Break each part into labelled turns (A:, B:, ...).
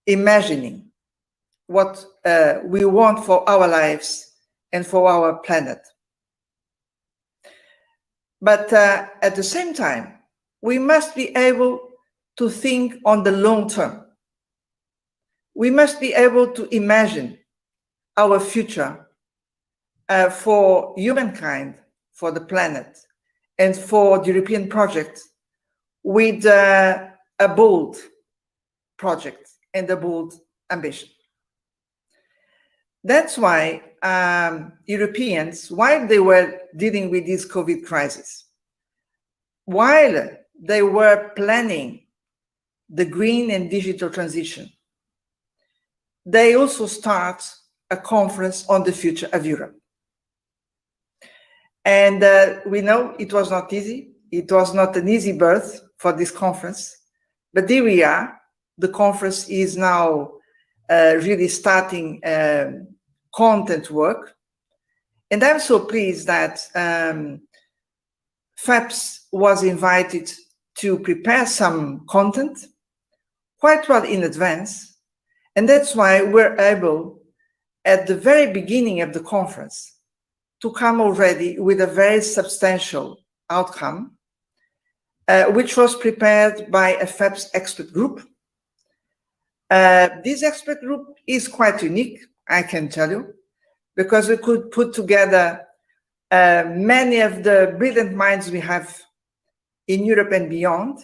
A: imagining what we want for our lives and for our planet. But at the same time, we must be able to think on the long term. We must be able to imagine our future for humankind, for the planet, and for the European project with a bold project and a bold ambition. That's why Europeans, while they were dealing with this COVID crisis, while they were planning the green and digital transition, they also start a conference on the future of Europe. And we know it was not easy. It was not an easy birth for this conference, but here we are. The conference is now really starting content work. And I'm so pleased that FEPS was invited to prepare some content quite well in advance. And that's why we're able, at the very beginning of the conference, to come already with a very substantial outcome, which was prepared by a FEPS expert group. This expert group is quite unique, I can tell you, because we could put together many of the brilliant minds we have in Europe and beyond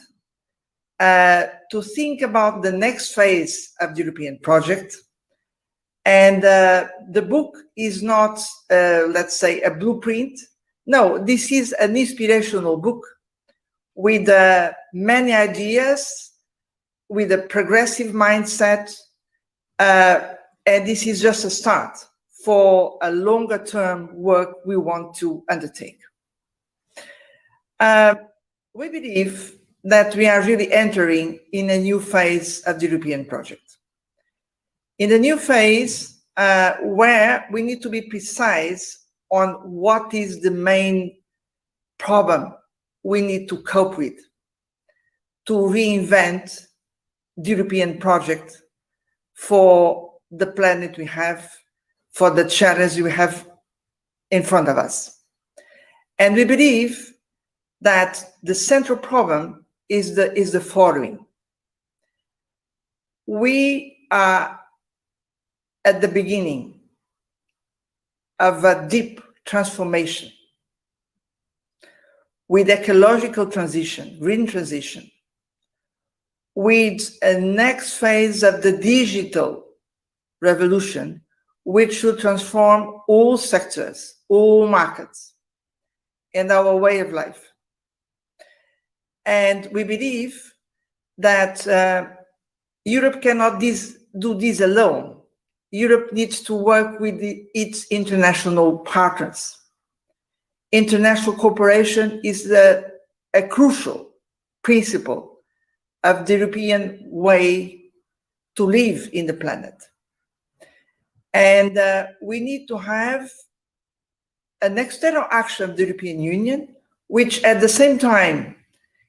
A: to think about the next phase of the European project. And the book is not, let's say, a blueprint. No, this is an inspirational book with many ideas, with a progressive mindset. And this is just a start for a longer term work we want to undertake. We believe that we are really entering in a new phase of the European project. In the new phase where we need to be precise on what is the main problem we need to cope with to reinvent the European project for the planet we have, for the challenges we have in front of us. And we believe that the central problem is the following. We are at the beginning of a deep transformation with ecological transition, green transition, with a next phase of the digital revolution, which should transform all sectors, all markets, and our way of life. And we believe that Europe cannot do this alone. Europe needs to work with its international partners. International cooperation is a crucial principle of the European way to live in the planet. And we need to have an external action of the European Union, which at the same time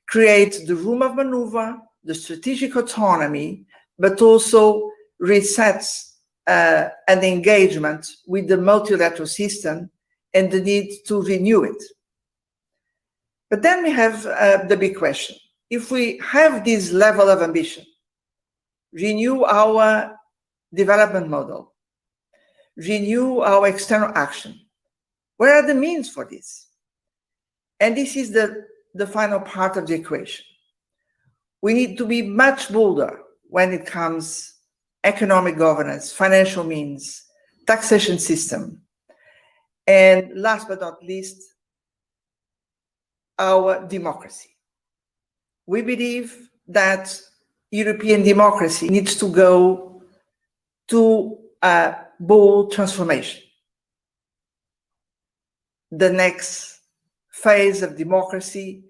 A: creates the room of maneuver, the strategic autonomy, but also resets an engagement with the multilateral system and the need to renew it. But then we have the big question. If we have this level of ambition, renew our development model, renew our external action, where are the means for this? And this is the final part of the equation. We need to be much bolder when it comes economic governance, financial means, taxation system, and last but not least, our democracy. We believe that European democracy needs to go to a bold transformation. The next phase of democracy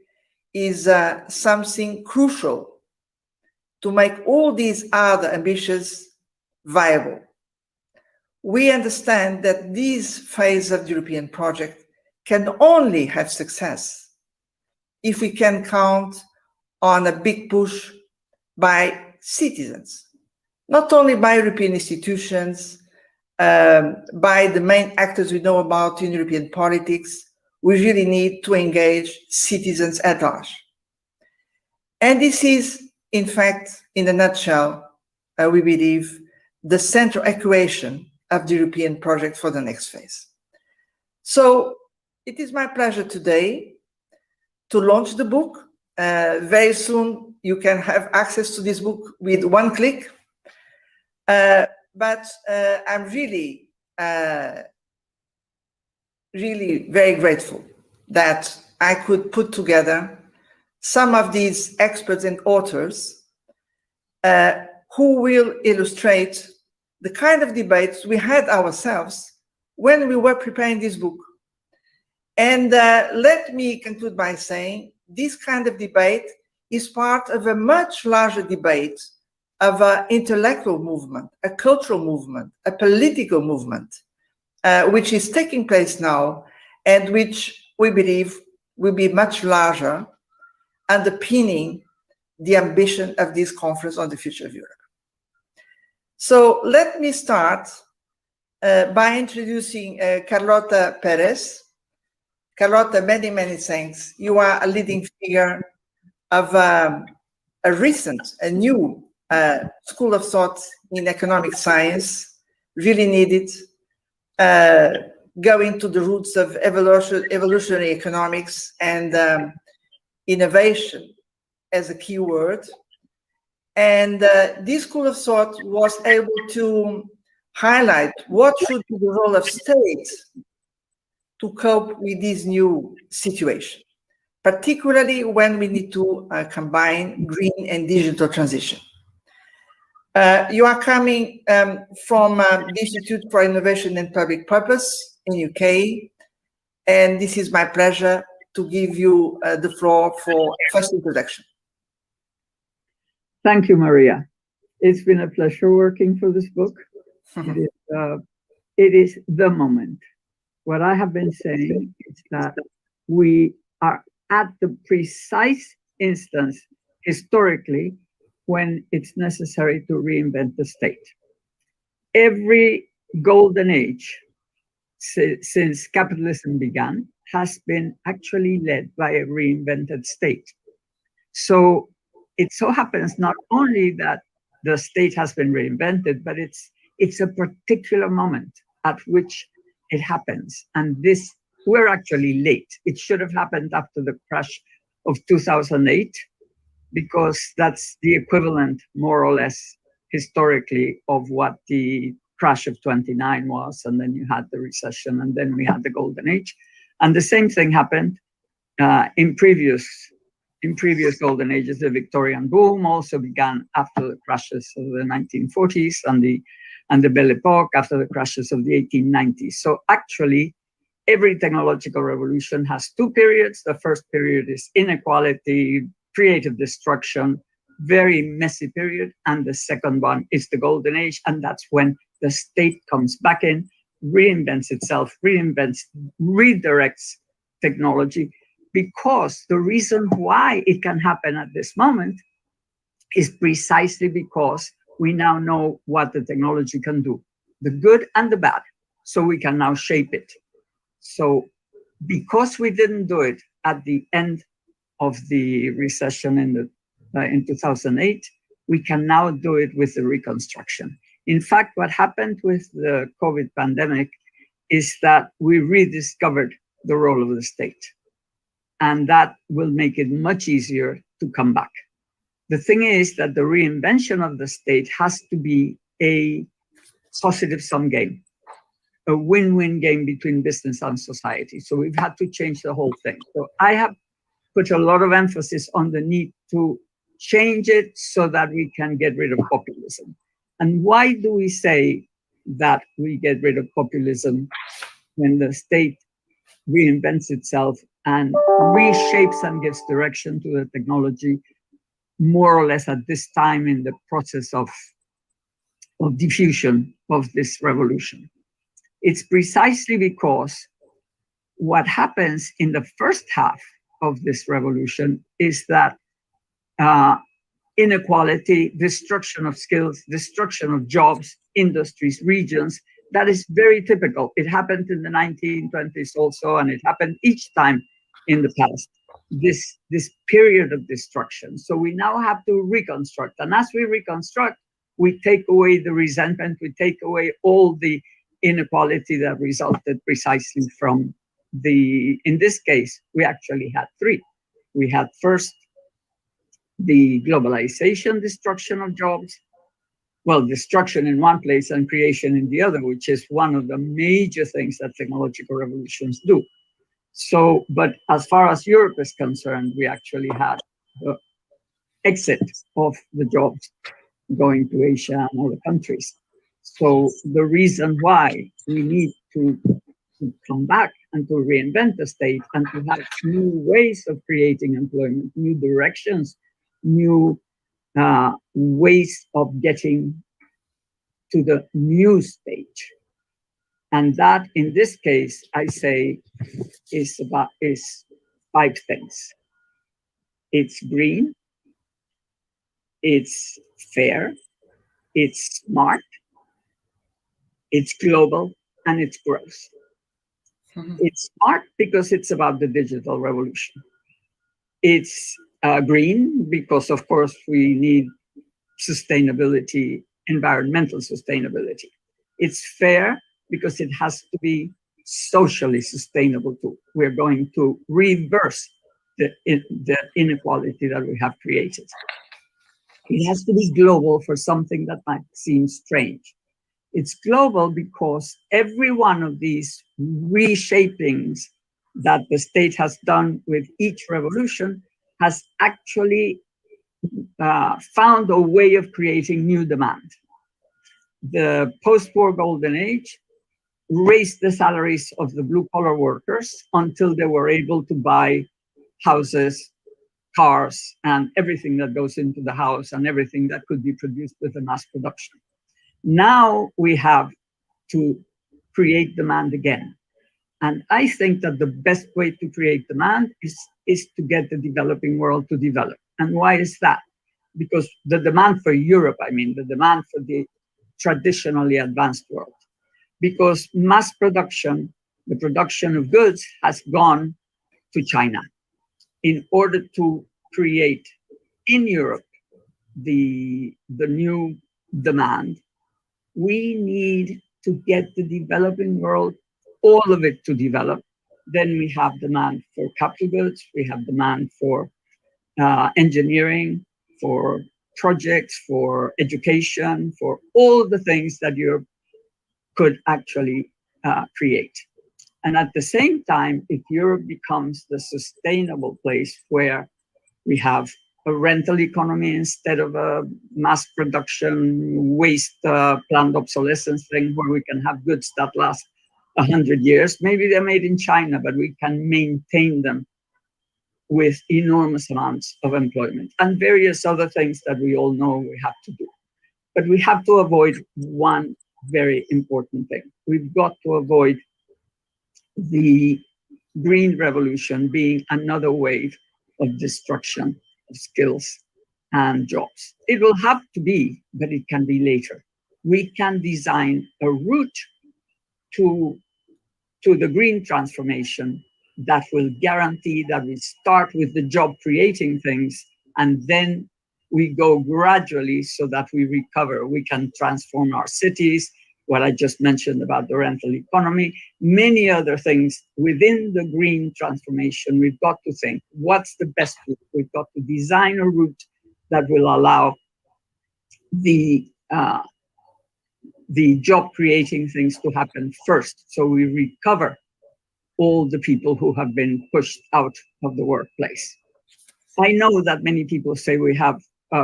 A: is something crucial to make all these other ambitions viable. We understand that this phase of the European project can only have success if we can count on a big push by citizens, not only by European institutions, by the main actors we know about in European politics. We really need to engage citizens at large. And this is, in fact, in a nutshell, we believe, the central equation of the European project for the next phase. So it is my pleasure today to launch the book. Very soon you can have access to this book with one click. But I'm really very grateful that I could put together some of these experts and authors who will illustrate the kind of debates we had ourselves when we were preparing this book. And let me conclude by saying this kind of debate is part of a much larger debate of an intellectual movement, a cultural movement, a political movement, which is taking place now and which we believe will be much larger, underpinning the ambition of this conference on the future of Europe. So let me start by introducing Carlota Perez. Carlota, many, many thanks. You are a leading figure of a new school of thought in economic science, really needed, going to the roots of evolutionary economics and innovation as a key word. And this school of thought was able to highlight what should be the role of state to cope with this new situation, particularly when we need to combine green and digital transition. You are coming from the Institute for Innovation and Public Purpose in UK, and this is my pleasure to give you the floor for first introduction.
B: Thank you, Maria. It's been a pleasure working for this book. It is the moment. What I have been saying is that we are at the precise instance historically when it's necessary to reinvent the state. Every golden age since capitalism began has been actually led by a reinvented state. So it so happens not only that the state has been reinvented, but it's a particular moment at which it happens. And we're actually late. It should have happened after the crash of 2008, because that's the equivalent, more or less, historically, of what the crash of 29 was. And then you had the recession, and then we had the golden age. And the same thing happened in previous golden ages. The Victorian boom also began after the crashes of the 1940s and the Belle Epoque after the crashes of the 1890s. So actually, every technological revolution has two periods. The first period is inequality, creative destruction, very messy period. And the second one is the golden age. And that's when the state comes back in, reinvents itself, redirects technology. Because the reason why it can happen at this moment is precisely because we now know what the technology can do, the good and the bad. So we can now shape it. So because we didn't do it at the end of the recession in 2008, we can now do it with the reconstruction. In fact, what happened with the COVID pandemic is that we rediscovered the role of the state. And that will make it much easier to come back. The thing is that the reinvention of the state has to be a positive sum game, a win-win game between business and society. So we've had to change the whole thing. So I have put a lot of emphasis on the need to change it so that we can get rid of populism. And why do we say that we get rid of populism when the state reinvents itself and reshapes and gives direction to the technology, more or less at this time in the process of diffusion of this revolution? It's precisely because what happens in the first half of this revolution is that inequality, destruction of skills, destruction of jobs, industries, regions. That is very typical. It happened in the 1920s also, and it happened each time in the past. This period of destruction. So we now have to reconstruct. And as we reconstruct, we take away the resentment, we take away all the inequality that resulted precisely from in this case, we actually had three. We had first the globalization, destruction of jobs, well, destruction in one place and creation in the other, which is one of the major things that technological revolutions do. So, but as far as Europe is concerned, we actually had the exit of the jobs going to Asia and other countries. So the reason why we need to come back and to reinvent the state and to have new ways of creating employment, new directions, new ways of getting to the new stage. And that, in this case, I say, is five things. It's green, it's fair, it's smart, it's global, and it's growth. Mm-hmm. It's smart because it's about the digital revolution. It's green because, of course, we need sustainability, environmental sustainability. It's fair because it has to be socially sustainable too. We're going to reverse the inequality that we have created. It has to be global for something that might seem strange. It's global because every one of these reshapings that the state has done with each revolution has actually found a way of creating new demand. The post-war golden age raised the salaries of the blue-collar workers until they were able to buy houses, cars, and everything that goes into the house and everything that could be produced with a mass production. Now we have to create demand again. And I think that the best way to create demand is to get the developing world to develop. And why is that? Because the demand for Europe, the demand for the traditionally advanced world, because mass production, the production of goods has gone to China. In order to create in Europe the new demand, we need to get the developing world, all of it to develop. Then we have demand for capital goods, we have demand for engineering, for projects, for education, for all the things that Europe could actually create. And at the same time, if Europe becomes the sustainable place where we have a rental economy instead of a mass production, waste, planned obsolescence thing where we can have goods that last 100 years, maybe they're made in China, but we can maintain them with enormous amounts of employment and various other things that we all know we have to do. But we have to avoid one very important thing. We've got to avoid the green revolution being another wave of destruction of skills and jobs. It will have to be, but it can be later. We can design a route to the green transformation that will guarantee that we start with the job creating things and then we go gradually so that we recover. We can transform our cities, what I just mentioned about the rental economy, many other things within the green transformation. We've got to think, what's the best route? We've got to design a route that will allow the job creating things to happen first. So we recover all the people who have been pushed out of the workplace. I know that many people say we have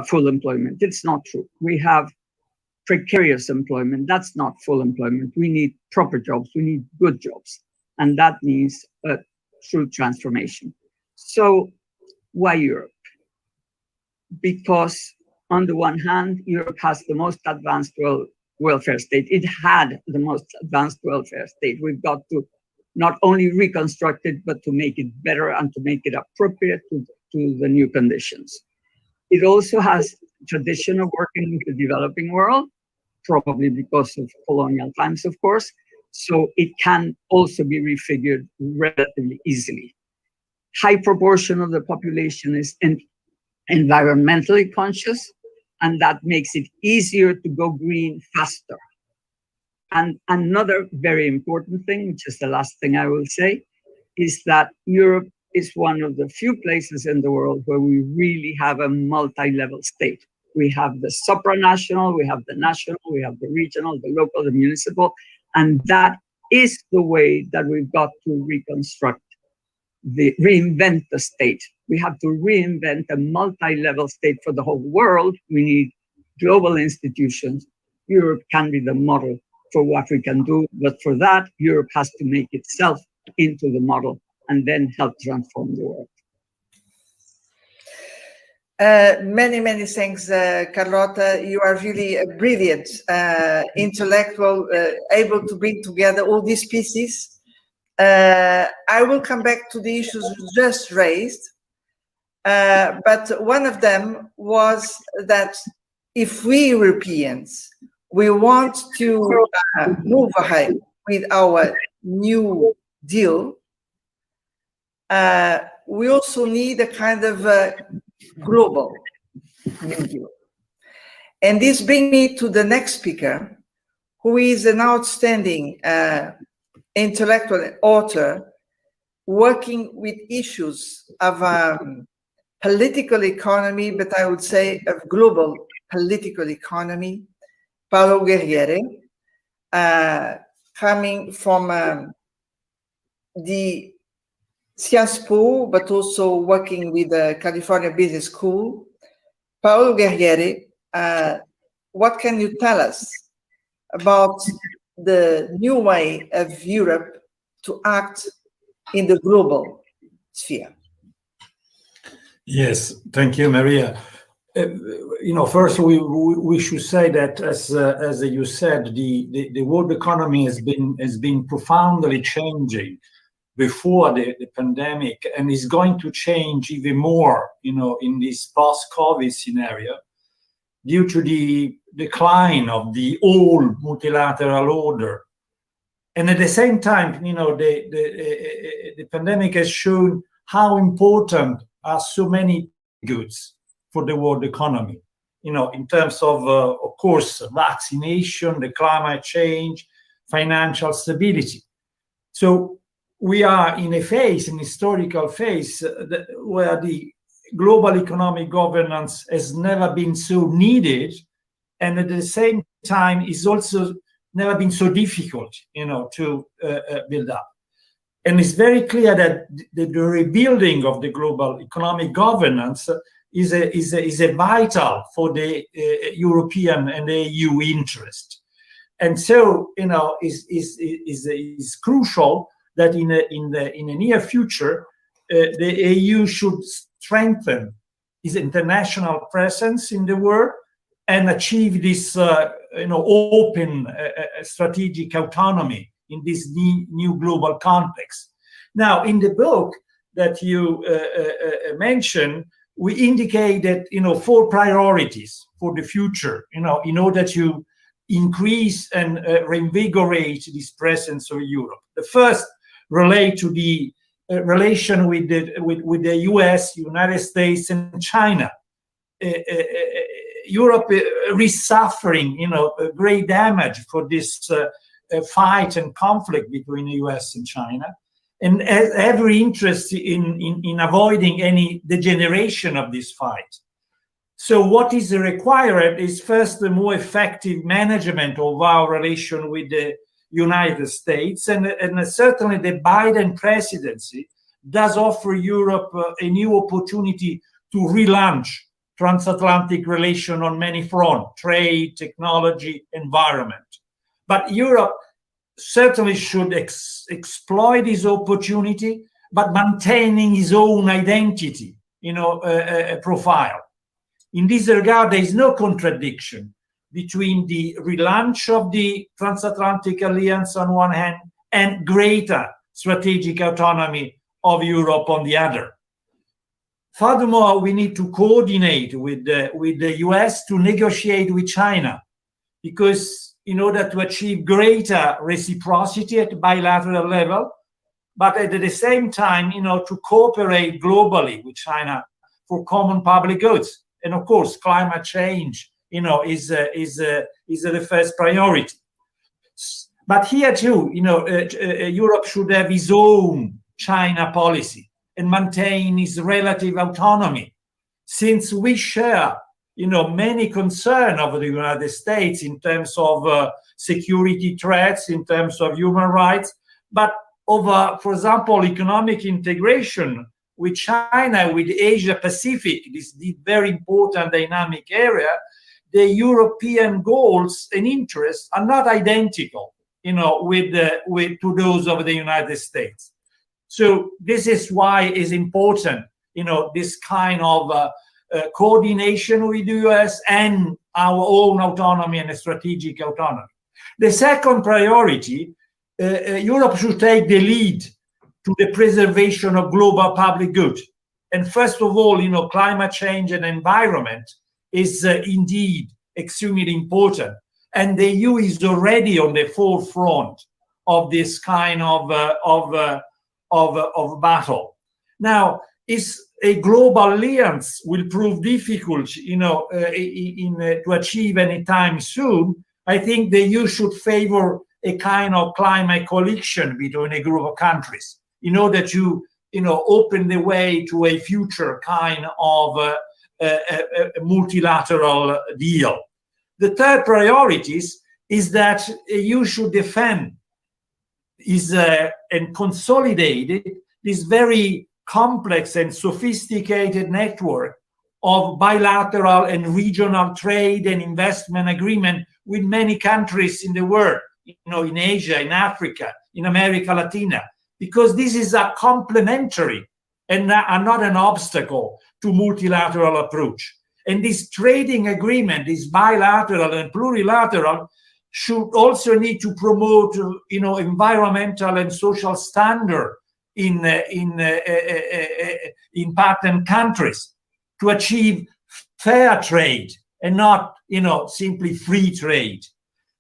B: full employment. It's not true. We have precarious employment. That's not full employment. We need proper jobs. We need good jobs. And that means a true transformation. So why Europe? Because on the one hand, Europe has the most advanced welfare state. It had the most advanced welfare state. We've got to not only reconstruct it, but to make it better and to make it appropriate to the new conditions. It also has tradition of working with the developing world, probably because of colonial times, of course. So it can also be refigured relatively easily. High proportion of the population is environmentally conscious, and that makes it easier to go green faster. And another very important thing, which is the last thing I will say, is that Europe is one of the few places in the world where we really have a multi-level state. We have the supranational, we have the national, we have the regional, the local, the municipal, and that is the way that we've got to reinvent the state. We have to reinvent a multi-level state for the whole world. We need global institutions. Europe can be the model for what we can do, but for that, Europe has to make itself into the model and then help transform the world.
A: Many thanks, Carlota. You are really a brilliant intellectual, able to bring together all these pieces. I will come back to the issues just raised, but one of them was that if we Europeans, we want to move ahead with our new deal, we also need a kind of global new deal. And this brings me to the next speaker, who is an outstanding intellectual author working with issues of political economy, but I would say of global political economy, Paolo Guerrieri, coming from the Sciences Po, but also working with the California Business School. Paolo Guerrieri, what can you tell us about the new way of Europe to act in the global sphere?
C: Yes, thank you, Maria. First we should say that, as you said, the world economy has been profoundly changing before the pandemic, and is going to change even more, in this post-COVID scenario, due to the decline of the old multilateral order. And at the same time, the pandemic has shown how important are so many goods for the world economy, in terms of course, vaccination, the climate change, financial stability. So we are in a phase, an historical phase, where the global economic governance has never been so needed, and at the same time is also never been so difficult, to build up. And it's very clear that the rebuilding of the global economic governance is a vital for the European and the EU interest. And so, is crucial that in the near future, the EU should strengthen its international presence in the world and achieve this, open strategic autonomy in this new global context. Now, in the book that you mentioned, we indicate that 4 priorities for the future, in order to increase and reinvigorate this presence of Europe. The first relate to the relation with the US, United States, and China. Europe is suffering, great damage for this fight and conflict between the US and China, and has every interest in avoiding any degeneration of this fight. So what is required is first the more effective management of our relation with the United States, and certainly the Biden presidency does offer Europe a new opportunity to relaunch transatlantic relation on many fronts: trade, technology, environment. But Europe certainly should exploit this opportunity, but maintaining its own identity, profile. In this regard, there is no contradiction between the relaunch of the transatlantic alliance on one hand and greater strategic autonomy of Europe on the other. Furthermore, we need to coordinate with the US to negotiate with China, because in order to achieve greater reciprocity at bilateral level, but at the same time, to cooperate globally with China for common public goods. And of course, climate change, is the first priority. But here too, Europe should have its own China policy and maintain its relative autonomy, since we share, many concerns of the United States in terms of security threats, in terms of human rights, but over, for example, economic integration with China, with Asia Pacific, this very important dynamic area, the European goals and interests are not identical, to those of the United States. So this is why it's important, this kind of coordination with the US and our own autonomy and strategic autonomy. The second priority, Europe should take the lead to the preservation of global public good. And first of all, climate change and environment is indeed extremely important. And the EU is already on the forefront of this kind of battle. Now, a global alliance will prove difficult, to achieve anytime soon. I think the EU should favor a kind of climate coalition between a group of countries in order to, open the way to a future kind of a multilateral deal. The third priority is that you should defend and consolidate this very complex and sophisticated network of bilateral and regional trade and investment agreement with many countries in the world, in Asia, in Africa, in America Latina, because this is a complementary and not an obstacle to multilateral approach. And this trading agreement, this bilateral and plurilateral, should also need to promote, environmental and social standard in partner countries to achieve fair trade and not, simply free trade.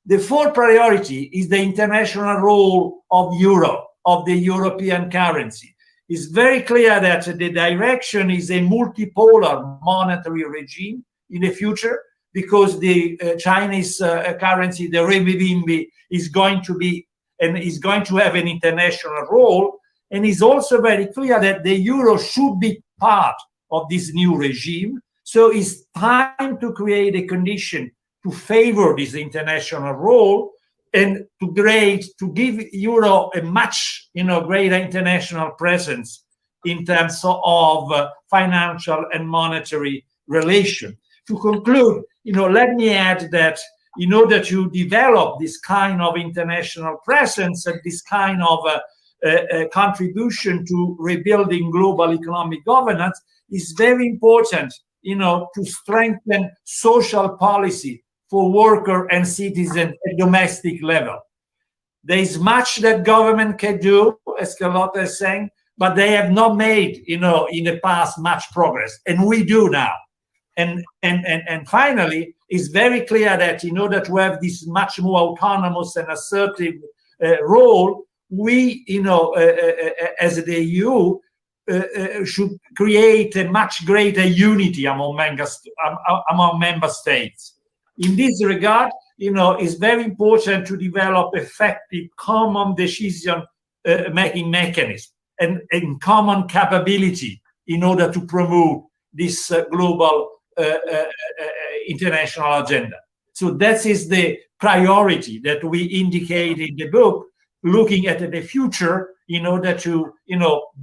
C: The fourth priority is the international role of euro, of the European currency. It's very clear that the direction is a multipolar monetary regime in the future, because the Chinese currency, the renminbi, is going to be and is going to have an international role. And it's also very clear that the euro should be part of this new regime. So it's time to create a condition to favor this international role and to give euro a much greater international presence in terms of financial and monetary relation. To conclude, let me add that in order to develop this kind of international presence and this kind of contribution to rebuilding global economic governance, is very important, to strengthen social policy for worker and citizen at domestic level. There is much that government can do, as Carlotta is saying, but they have not made, in the past much progress, and we do now. And finally, it's very clear that in order to have this much more autonomous and assertive role, we, as the EU, should create a much greater unity among member states. In this regard, it's very important to develop effective common decision-making mechanism and common capability in order to promote this global international agenda. So that is the priority that we indicate in the book, looking at the future in order to,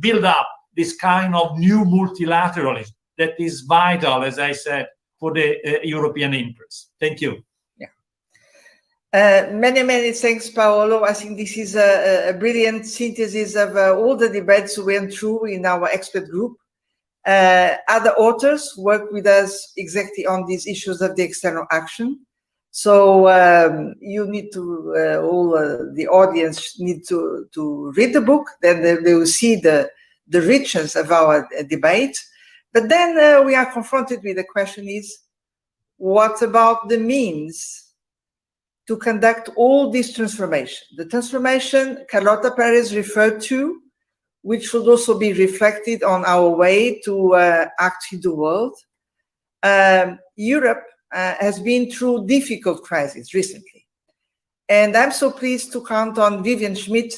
C: build up this kind of new multilateralism that is vital, as I said, for the European interests. Thank you.
A: Yeah. Many thanks, Paolo. I think this is a brilliant synthesis of all the debates we went through in our expert group. Other authors work with us exactly on these issues of the external action. So you need to, all the audience need to read the book, then they will see the richness of our debate. But then we are confronted with the question is, what about the means to conduct all this transformation? The transformation Carlota Perez referred to, which should also be reflected on our way to act in the world. Europe has been through difficult crises recently. And I'm so pleased to count on Vivian Schmidt,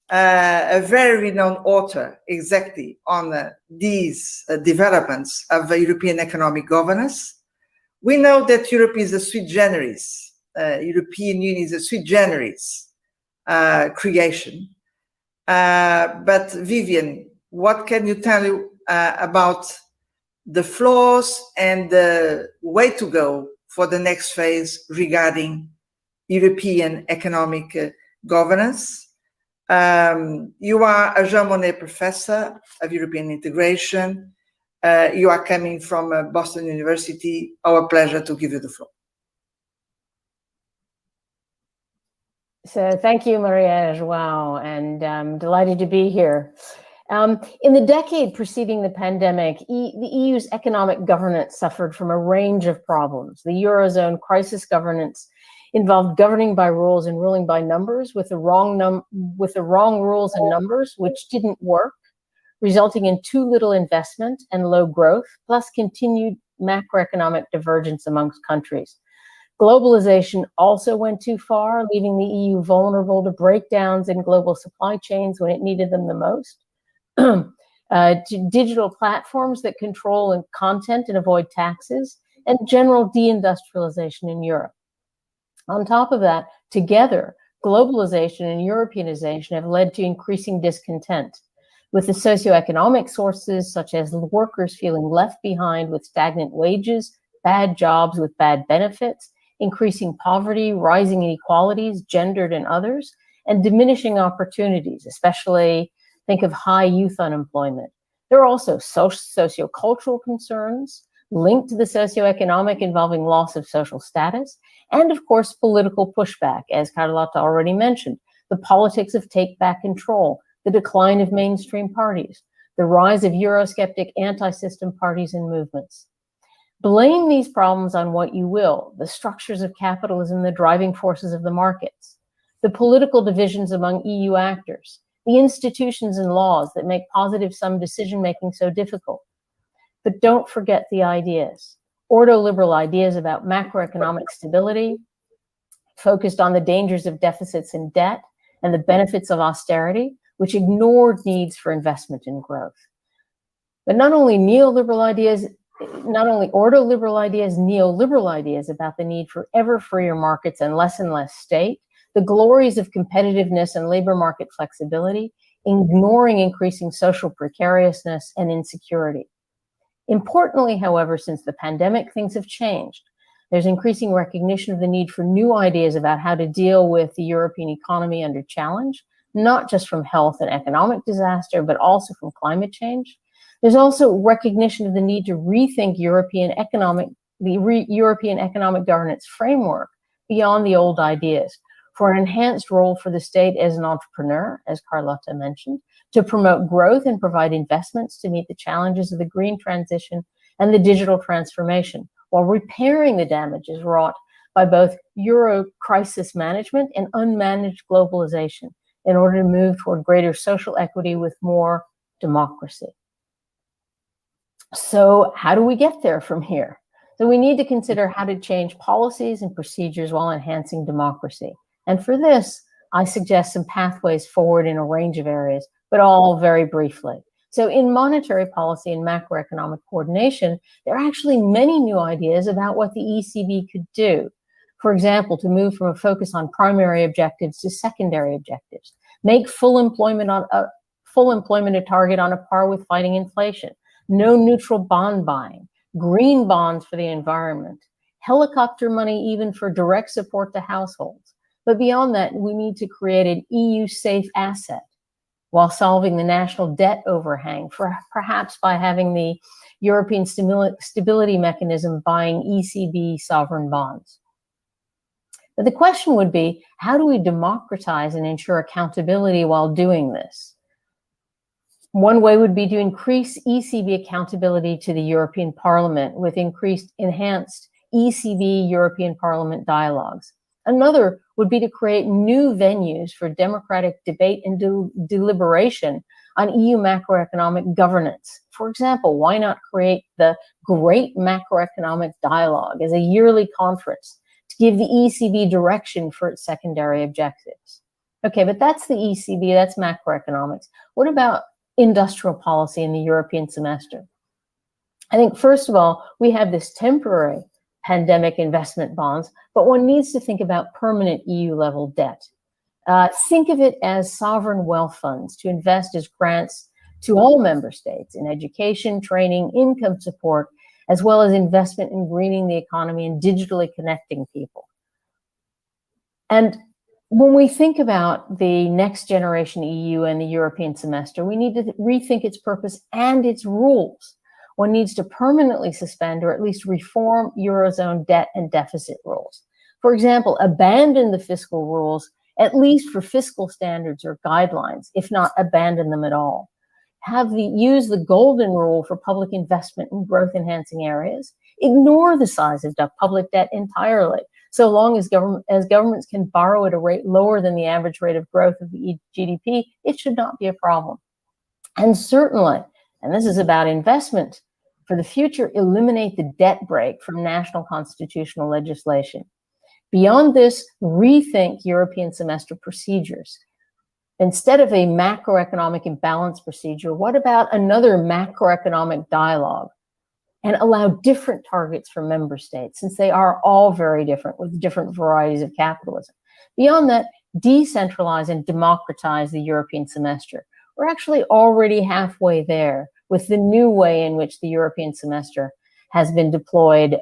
A: a very renowned author exactly on these developments of European economic governance. We know that Europe is a sui generis, European Union is a sui generis creation. But Vivian, what can you tell about the flaws and the way to go for the next phase regarding European economic governance? You are a Jean Monnet professor of European integration. You are coming from Boston University. Our pleasure to give you the floor.
D: So thank you, Maria João, and I'm delighted to be here. In the decade preceding the pandemic, the EU's economic governance suffered from a range of problems. The Eurozone crisis governance involved governing by rules and ruling by numbers with the wrong rules and numbers, which didn't work, resulting in too little investment and low growth, plus continued macroeconomic divergence amongst countries. Globalization also went too far, leaving the EU vulnerable to breakdowns in global supply chains when it needed them the most. To digital platforms that control content and avoid taxes, and general deindustrialization in Europe. On top of that, together, globalization and Europeanization have led to increasing discontent, with the socioeconomic sources such as workers feeling left behind with stagnant wages, bad jobs with bad benefits, increasing poverty, rising inequalities, gendered and others, and diminishing opportunities, especially think of high youth unemployment. There are also sociocultural concerns linked to the socioeconomic involving loss of social status, and of course, political pushback, as Carlota already mentioned, the politics of take back control, the decline of mainstream parties, the rise of Eurosceptic anti-system parties and movements. Blame these problems on what you will, the structures of capitalism, the driving forces of the markets, the political divisions among EU actors, the institutions and laws that make positive sum decision-making so difficult. But don't forget the ideas, ordoliberal ideas about macroeconomic stability, focused on the dangers of deficits and debt and the benefits of austerity, which ignored needs for investment and growth. But not only ordoliberal ideas, neoliberal ideas about the need for ever freer markets and less state, the glories of competitiveness and labor market flexibility, ignoring increasing social precariousness and insecurity. Importantly, however, since the pandemic, things have changed. There's increasing recognition of the need for new ideas about how to deal with the European economy under challenge, not just from health and economic disaster, but also from climate change. There's also recognition of the need to rethink European economic governance framework beyond the old ideas, for an enhanced role for the state as an entrepreneur, as Carlota mentioned, to promote growth and provide investments to meet the challenges of the green transition and the digital transformation, while repairing the damages wrought by both Euro crisis management and unmanaged globalization in order to move toward greater social equity with more democracy. So how do we get there from here? So we need to consider how to change policies and procedures while enhancing democracy. And for this, I suggest some pathways forward in a range of areas, but all very briefly. So in monetary policy and macroeconomic coordination, there are actually many new ideas about what the ECB could do. For example, to move from a focus on primary objectives to secondary objectives, make full employment a target on a par with fighting inflation, no neutral bond buying, green bonds for the environment, helicopter money even for direct support to households. But beyond that, we need to create an EU safe asset while solving the national debt overhang, perhaps by having the European Stability Mechanism buying ECB sovereign bonds. But the question would be, how do we democratize and ensure accountability while doing this? One way would be to increase ECB accountability to the European Parliament with enhanced ECB European Parliament dialogues. Another would be to create new venues for democratic debate and deliberation on EU macroeconomic governance. For example, why not create the Great Macroeconomic Dialogue as a yearly conference to give the ECB direction for its secondary objectives? Okay, but that's the ECB, that's macroeconomics. What about industrial policy in the European semester? I think, first of all, we have this temporary pandemic investment bonds, but one needs to think about permanent EU-level debt. Think of it as sovereign wealth funds to invest as grants to all member states in education, training, income support, as well as investment in greening the economy and digitally connecting people. And when we think about the next generation EU and the European semester, we need to rethink its purpose and its rules. One needs to permanently suspend or at least reform Eurozone debt and deficit rules. For example, abandon the fiscal rules, at least for fiscal standards or guidelines, if not abandon them at all. Use the golden rule for public investment in growth enhancing areas. Ignore the size of public debt entirely. So long as governments can borrow at a rate lower than the average rate of growth of the GDP, it should not be a problem. And certainly, and this is about investment, for the future, eliminate the debt brake from national constitutional legislation. Beyond this, rethink European semester procedures. Instead of a macroeconomic imbalance procedure, what about another macroeconomic dialogue? And allow different targets for member states, since they are all very different with different varieties of capitalism. Beyond that, decentralize and democratize the European semester. We're actually already halfway there with the new way in which the European semester has been deployed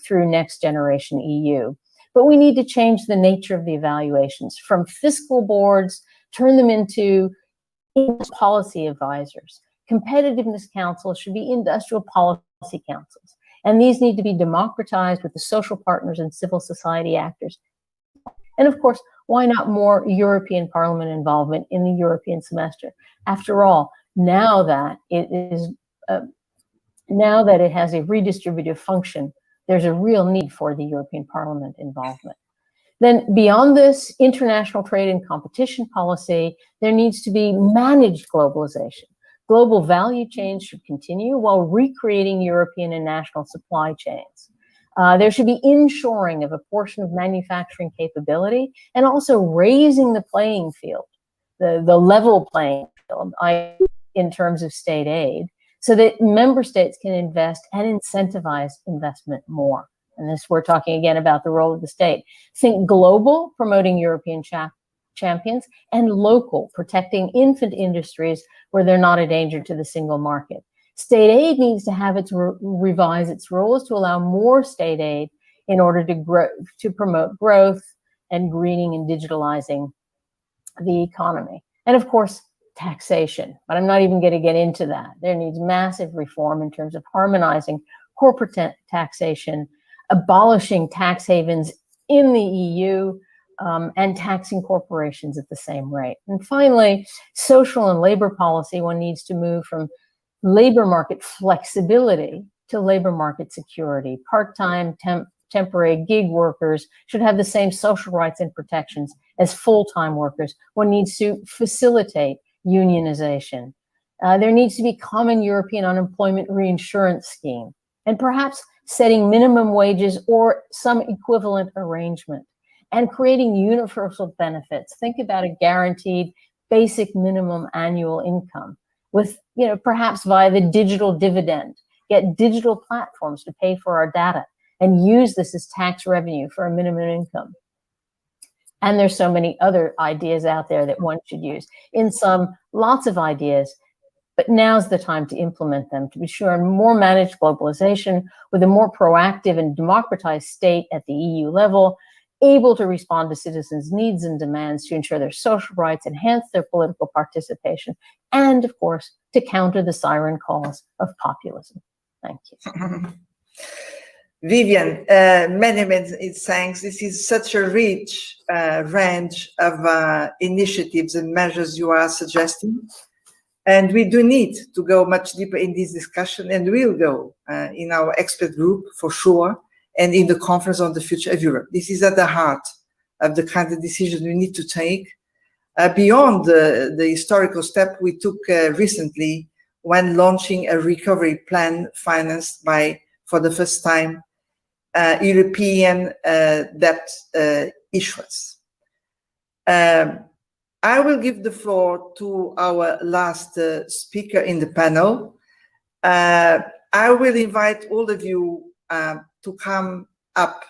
D: through Next Generation EU. But we need to change the nature of the evaluations from fiscal boards, turn them into policy advisors. Competitiveness councils should be industrial policy councils. And these need to be democratized with the social partners and civil society actors. And of course, why not more European Parliament involvement in the European semester? After all, now that it has a redistributive function, there's a real need for the European Parliament involvement. Then beyond this, international trade and competition policy, there needs to be managed globalization. Global value chains should continue while recreating European and national supply chains. There should be inshoring of a portion of manufacturing capability and also raising the playing field, the level playing field in terms of state aid, so that member states can invest and incentivize investment more. And this, we're talking again about the role of the state. Think global, promoting European champions, and local, protecting infant industries where they're not a danger to the single market. State aid needs to have revise its rules to allow more state aid in order to promote growth and greening and digitalizing the economy. And of course, taxation, but I'm not even going to get into that. There needs massive reform in terms of harmonizing corporate taxation, abolishing tax havens in the EU, and taxing corporations at the same rate. And finally, social and labor policy, one needs to move from labor market flexibility to labor market security. Part-time, temporary gig workers should have the same social rights and protections as full-time workers. One needs to facilitate unionization. There needs to be common European unemployment reinsurance scheme, and perhaps setting minimum wages or some equivalent arrangement, and creating universal benefits. Think about a guaranteed basic minimum annual income with, perhaps via the digital dividend, get digital platforms to pay for our data and use this as tax revenue for a minimum income. And there's so many other ideas out there that one should use. In sum, lots of ideas, but now's the time to implement them, to be sure, more managed globalization with a more proactive and democratized state at the EU level, able to respond to citizens' needs and demands to ensure their social rights, enhance their political participation, and of course, to counter the siren calls of populism. Thank you.
A: Vivian, many thanks. This is such a rich range of initiatives and measures you are suggesting. And we do need to go much deeper in this discussion, and we'll go in our expert group for sure, and in the Conference on the Future of Europe. This is at the heart of the kind of decisions we need to take beyond the historical step we took recently when launching a recovery plan financed by, for the first time, European debt issuance. I will give the floor to our last speaker in the panel. I will invite all of you to come up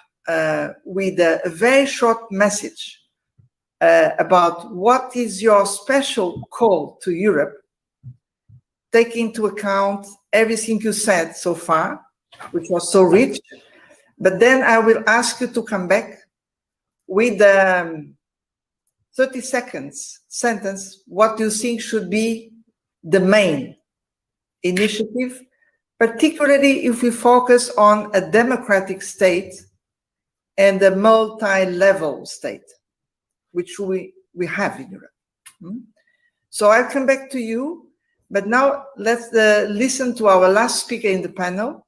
A: with a very short message about what is your special call to Europe, taking into account everything you said so far, which was so rich. But then I will ask you to come back with 30 seconds sentence, what you think should be the main initiative, particularly if we focus on a democratic state and a multi-level state, which we have in Europe. So I'll come back to you, but now let's listen to our last speaker in the panel,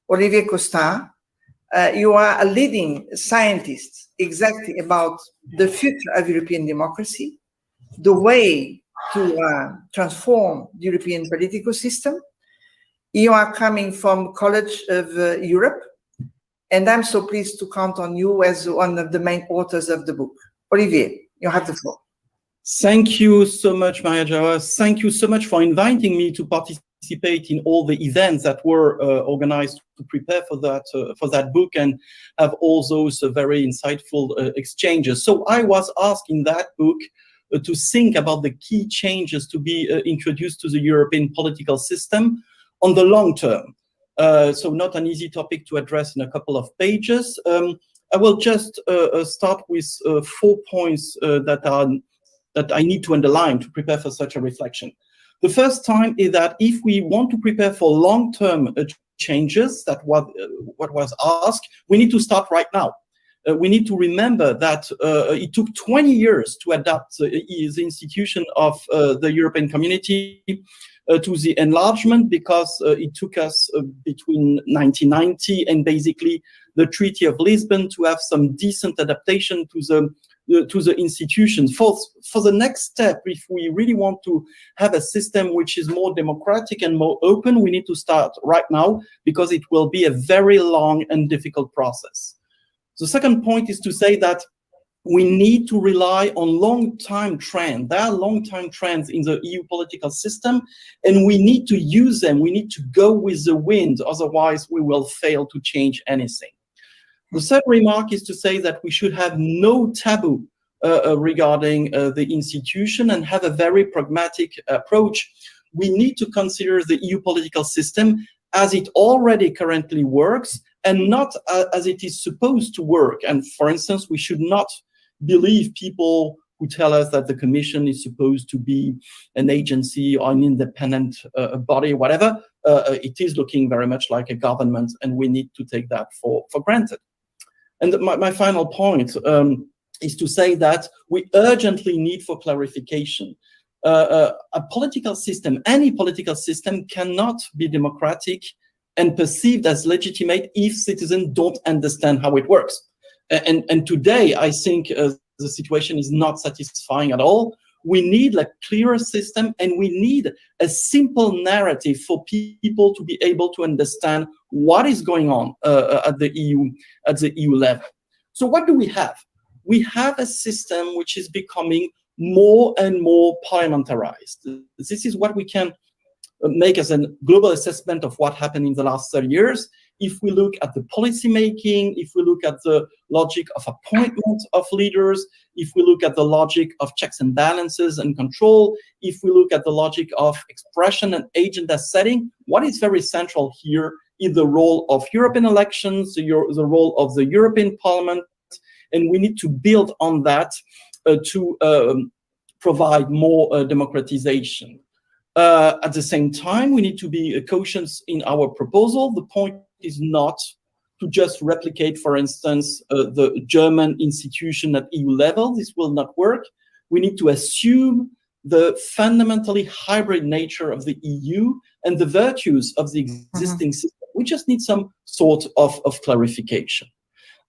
A: Olivier Costa. You are a leading scientist exactly about the future of European democracy, the way to transform the European political system. You are coming from College of Europe, and I'm so pleased to count on you as one of the main authors of the book. Olivier, you have the floor.
E: Thank you so much, Maria Joao. Thank you so much for inviting me to participate in all the events that were organized to prepare for that book and have all those very insightful exchanges. So I was asked in that book to think about the key changes to be introduced to the European political system on the long term. So not an easy topic to address in a couple of pages. I will just start with 4 points that I need to underline to prepare for such a reflection. The first time is that if we want to prepare for long-term changes, that what was asked, we need to start right now. We need to remember that it took 20 years to adapt the institution of the European Community to the enlargement, because it took us between 1990 and basically the Treaty of Lisbon to have some decent adaptation to the institutions. For the next step, if we really want to have a system which is more democratic and more open, we need to start right now, because it will be a very long and difficult process. The second point is to say that we need to rely on long-time trends. There are long-time trends in the EU political system, and we need to use them. We need to go with the wind, otherwise we will fail to change anything. The third remark is to say that we should have no taboo regarding the institution and have a very pragmatic approach. We need to consider the EU political system as it already currently works and not as it is supposed to work. And for instance, we should not believe people who tell us that the Commission is supposed to be an agency or an independent body, whatever. It is looking very much like a government, and we need to take that for granted. And my final point is to say that we urgently need for clarification. A political system, any political system, cannot be democratic and perceived as legitimate if citizens don't understand how it works. And today, I think the situation is not satisfying at all. We need a clearer system, and we need a simple narrative for people to be able to understand what is going on at the EU level. So what do we have? We have a system which is becoming more and more parliamentarized. This is what we can make as a global assessment of what happened in the last 30 years. If we look at the policy making, if we look at the logic of appointment of leaders, if we look at the logic of checks and balances and control, if we look at the logic of expression and agenda setting, what is very central here is the role of European elections, the role of the European Parliament, and we need to build on that to provide more democratization. At the same time, we need to be cautious in our proposal. The point is not to just replicate, for instance, the German institution at EU level. This will not work. We need to assume the fundamentally hybrid nature of the EU and the virtues of the existing system. We just need some sort of clarification.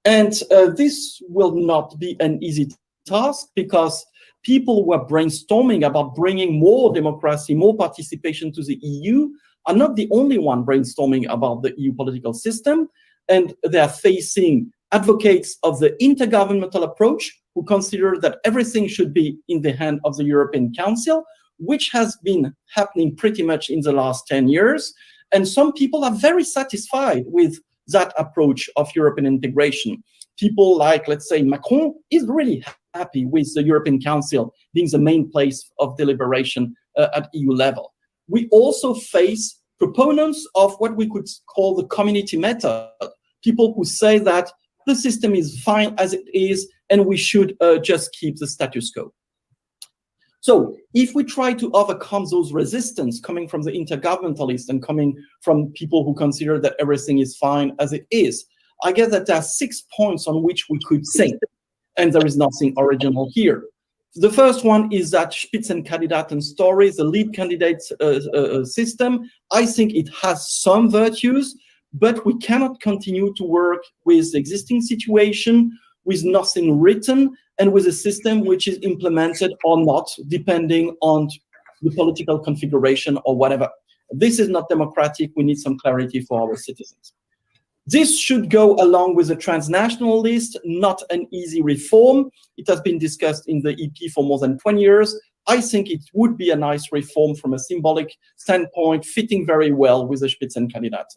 E: And this will not be an easy task, because people who are brainstorming about bringing more democracy, more participation to the EU are not the only one brainstorming about the EU political system. And they are facing advocates of the intergovernmental approach who consider that everything should be in the hand of the European Council, which has been happening pretty much in the last 10 years. And some people are very satisfied with that approach of European integration. People like, let's say, Macron is really happy with the European Council being the main place of deliberation at EU level. We also face proponents of what we could call the community method, people who say that the system is fine as it is and we should just keep the status quo. So if we try to overcome those resistance coming from the intergovernmentalists and coming from people who consider that everything is fine as it is, I guess that there are 6 points on which we could think, and there is nothing original here. The first one is that Spitzenkandidaten story, the lead candidate system. I think it has some virtues, but we cannot continue to work with the existing situation, with nothing written, and with a system which is implemented or not, depending on the political configuration or whatever. This is not democratic. We need some clarity for our citizens. This should go along with a transnational list, not an easy reform. It has been discussed in the EP for more than 20 years. I think it would be a nice reform from a symbolic standpoint, fitting very well with the Spitzenkandidaten.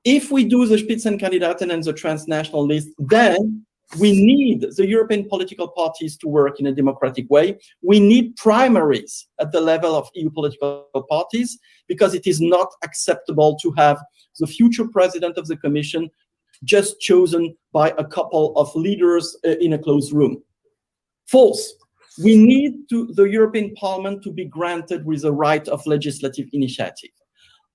E: If we do the Spitzenkandidaten and the transnational list, then we need the European political parties to work in a democratic way. We need primaries at the level of EU political parties, because it is not acceptable to have the future president of the Commission just chosen by a couple of leaders in a closed room. Fourth, we need the European Parliament to be granted with the right of legislative initiative.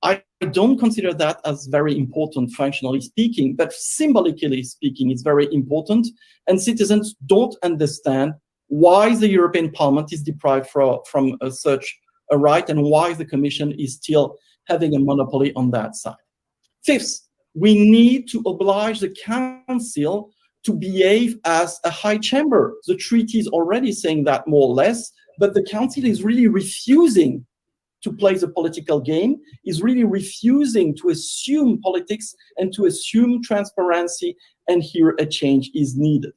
E: I don't consider that as very important, functionally speaking, but symbolically speaking, it's very important. And citizens don't understand why the European Parliament is deprived from such a right, and why the Commission is still having a monopoly on that side. Fifth, we need to oblige the Council to behave as a high chamber. The treaty is already saying that more or less, but the Council is really refusing to play the political game, is really refusing to assume politics and to assume transparency, and here a change is needed.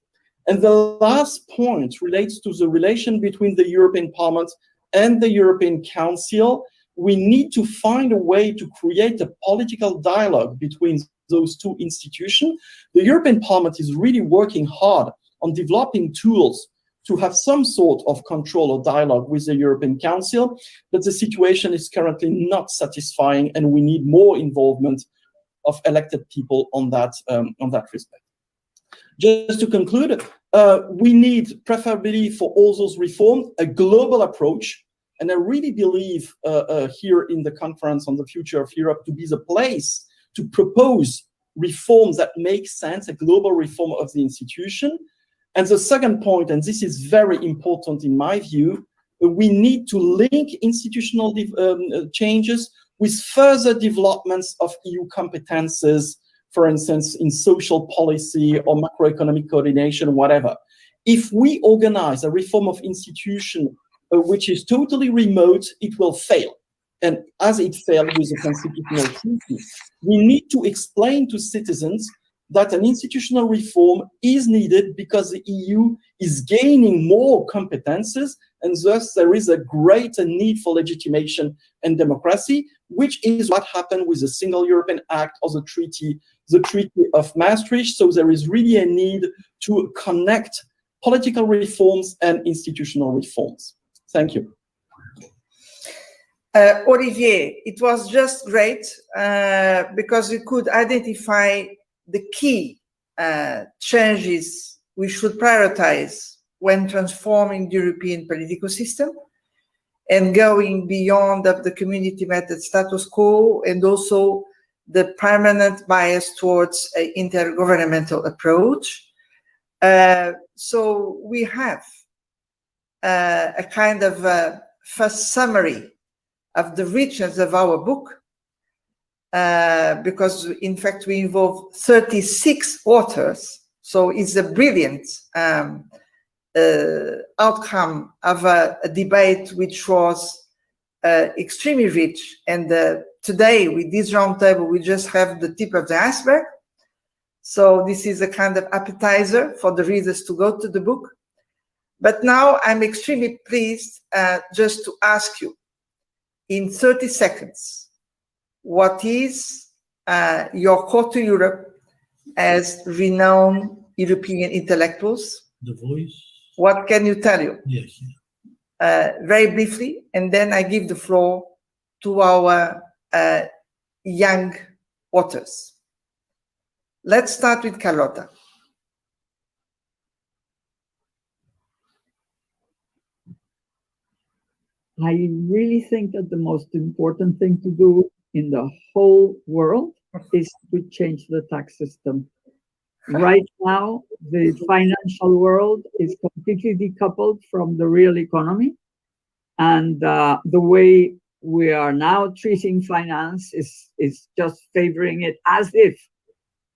E: And the last point relates to the relation between the European Parliament and the European Council. We need to find a way to create a political dialogue between those two institutions. The European Parliament is really working hard on developing tools to have some sort of control or dialogue with the European Council, but the situation is currently not satisfying, and we need more involvement of elected people on that respect. Just to conclude, we need, preferably for all those reforms, a global approach. And I really believe here in the conference on the future of Europe to be the place to propose reforms that make sense, a global reform of the institution. And the second point, and this is very important in my view, we need to link institutional changes with further developments of EU competences, for instance, in social policy or macroeconomic coordination, whatever. If we organize a reform of institution which is totally remote, it will fail. And as it failed with the constitutional treaty, we need to explain to citizens that an institutional reform is needed because the EU is gaining more competences, and thus there is a greater need for legitimation and democracy, which is what happened with the Single European Act or the Treaty of Maastricht. So there is really a need to connect political reforms and institutional reforms. Thank you.
A: Olivier, it was just great because you could identify the key changes we should prioritize when transforming the European political system and going beyond the community method status quo, and also the permanent bias towards an intergovernmental approach. So we have a kind of first summary of the richness of our book, because in fact we involve 36 authors. So it's a brilliant outcome of a debate which was extremely rich. And today with this roundtable, we just have the tip of the iceberg. So this is a kind of appetizer for the readers to go to the book. But now I'm extremely pleased just to ask you in 30 seconds, what is your call to Europe as renowned European intellectuals?
F: The voice.
A: What can you tell you?
F: Yes.
A: Very briefly, and then I give the floor to our young authors. Let's start with Carlotta.
B: I really think that the most important thing to do in the whole world is to change the tax system. Right now, the financial world is completely decoupled from the real economy. And the way we are now treating finance is just favoring it as if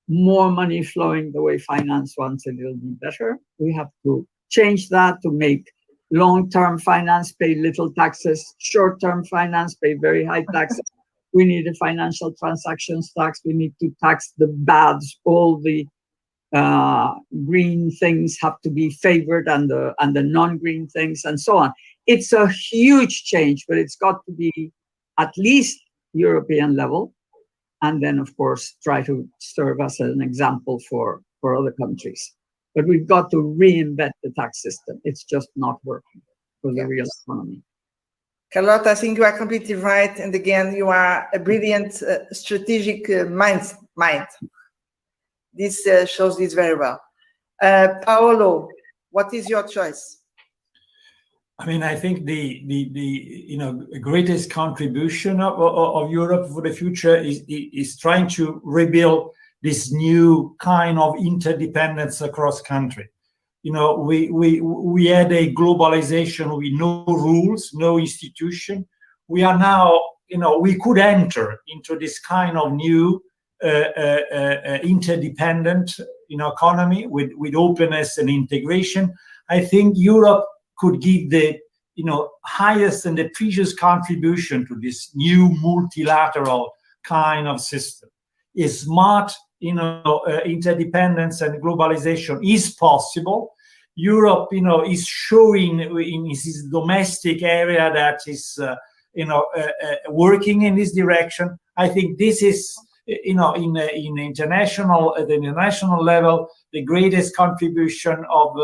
B: more money flowing the way finance wants it will be better. We have to change that to make long-term finance pay little taxes, short-term finance pay very high taxes. We need a financial transactions tax. We need to tax the bads. All the green things have to be favored, and the non-green things, and so on. It's a huge change, but it's got to be at least European level, and then of course try to serve as an example for other countries. But we've got to reinvent the tax system. It's just not working for the real economy.
A: Carlotta, I think you are completely right. And again, you are a brilliant strategic mind. This shows this very well. Paolo, what is your choice?
C: I mean, I think the greatest contribution of Europe for the future is trying to rebuild this new kind of interdependence across country. We had a globalization with no rules, no institution. We are now, we could enter into this kind of new interdependent economy with openness and integration. I think Europe could give the highest and the precious contribution to this new multilateral kind of system. A smart interdependence and globalization is possible. Europe is showing in its domestic area that is working in this direction. I think this is in the international level the greatest contribution of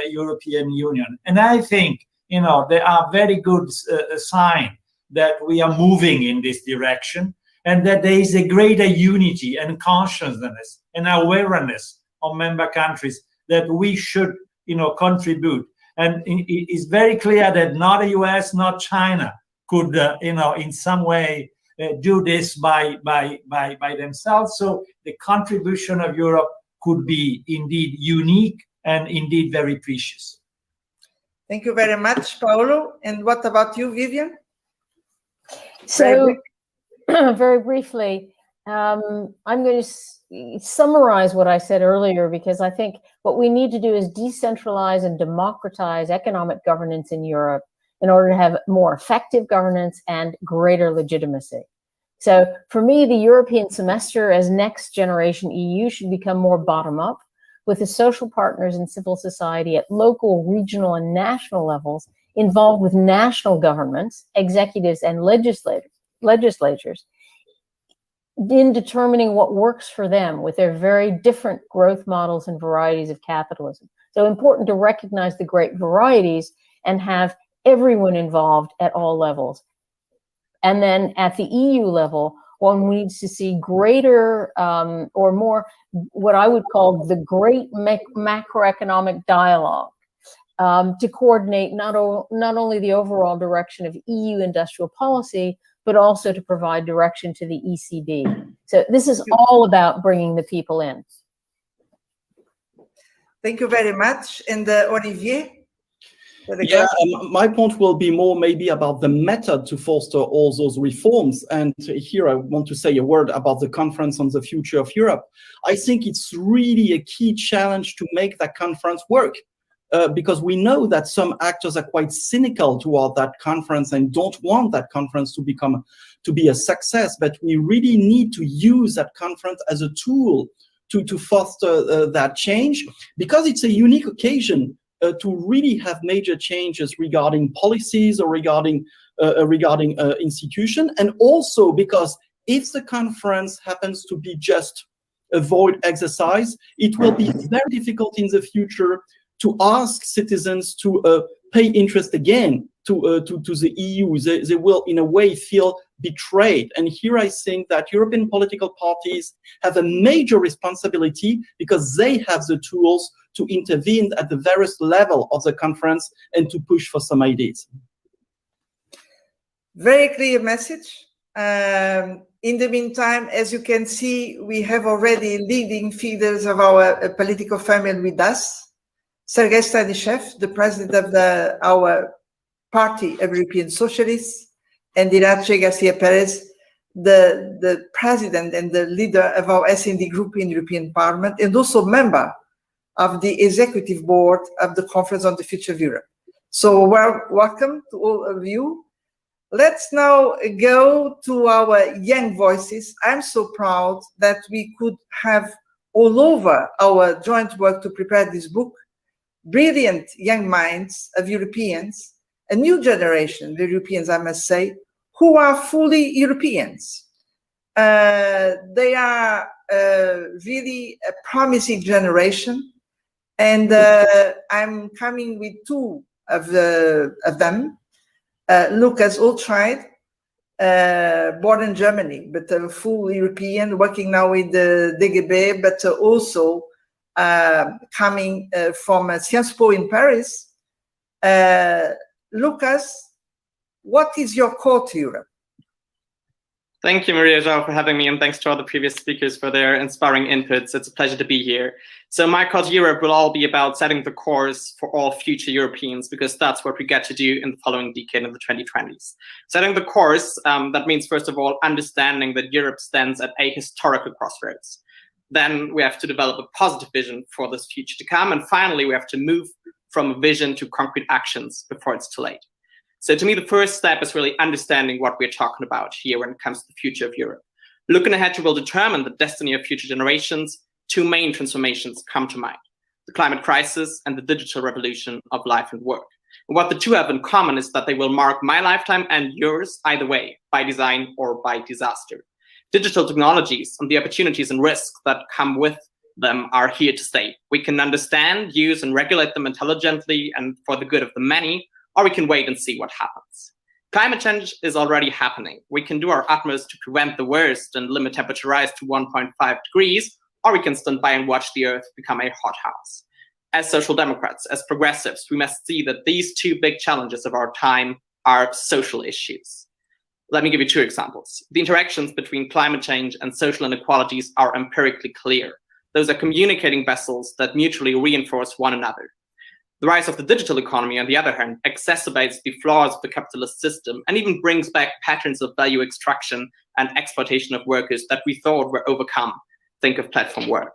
C: European Union. And I think there are very good signs that we are moving in this direction, and that there is a greater unity and consciousness and awareness of member countries that we should contribute. And it's very clear that not the US, not China could in some way do this by themselves. So the contribution of Europe could be indeed unique and indeed very precious.
A: Thank you very much, Paolo. And what about you, Vivian?
D: So very briefly, I'm going to summarize what I said earlier, because I think what we need to do is decentralize and democratize economic governance in Europe in order to have more effective governance and greater legitimacy. So for me, the European semester as next generation EU should become more bottom-up, with the social partners and civil society at local, regional, and national levels involved with national governments, executives, and legislatures in determining what works for them with their very different growth models and varieties of capitalism. So important to recognize the great varieties and have everyone involved at all levels. And then at the EU level, one needs to see greater or more what I would call the great macroeconomic dialogue to coordinate not only the overall direction of EU industrial policy, but also to provide direction to the ECB. So this is all about bringing the people in.
A: Thank you very much. And Olivier?
E: Yeah, my point will be more maybe about the method to foster all those reforms. And here I want to say a word about the Conference on the Future of Europe. I think it's really a key challenge to make that conference work. Because we know that some actors are quite cynical toward that conference and don't want that conference to be a success. But we really need to use that conference as a tool to foster that change, because it's a unique occasion to really have major changes regarding policies or regarding institution, and also because if the conference happens to be just a void exercise, it will be very difficult in the future to ask citizens to pay interest again to the EU. They will, in a way, feel betrayed. And here I think that European political parties have a major responsibility, because they have the tools to intervene at the various level of the conference and to push for some ideas.
A: Very clear message. In the meantime, as you can see, we have already leading figures of our political family with us. Sergei Stanishev, the president of our Party of European Socialists, and Irache Garcia Perez, the president and the leader of our S&D group in European Parliament, and also member of the executive board of the Conference on the Future of Europe. So welcome to all of you. Let's now go to our young voices. I'm so proud that we could have all over our joint work to prepare this book brilliant young minds of Europeans, a new generation of Europeans, I must say, who are fully Europeans. They are really a promising generation, and I'm coming with two of them. Lucas Ultried, born in Germany, but a full European, working now with the DGB, but also coming from Sciences Po in Paris. Lucas, what is your call to Europe?
F: Thank you, Maria João, for having me, and thanks to all the previous speakers for their inspiring inputs. It's a pleasure to be here. So my call to Europe will all be about setting the course for all future Europeans, because that's what we get to do in the following decade of the 2020s. Setting the course, that means, first of all, understanding that Europe stands at a historical crossroads. Then we have to develop a positive vision for this future to come. And finally, we have to move from a vision to concrete actions before it's too late. So to me, the first step is really understanding what we're talking about here when it comes to the future of Europe. Looking ahead will determine the destiny of future generations. Two main transformations come to mind: the climate crisis and the digital revolution of life and work. And what the two have in common is that they will mark my lifetime and yours either way, by design or by disaster. Digital technologies and the opportunities and risks that come with them are here to stay. We can understand, use, and regulate them intelligently and for the good of the many, or we can wait and see what happens. Climate change is already happening. We can do our utmost to prevent the worst and limit temperature rise to 1.5 degrees, or we can stand by and watch the Earth become a hothouse. As social democrats, as progressives, we must see that these two big challenges of our time are social issues. Let me give you two examples. The interactions between climate change and social inequalities are empirically clear. Those are communicating vessels that mutually reinforce one another. The rise of the digital economy, on the other hand, exacerbates the flaws of the capitalist system and even brings back patterns of value extraction and exploitation of workers that we thought were overcome. Think of platform work.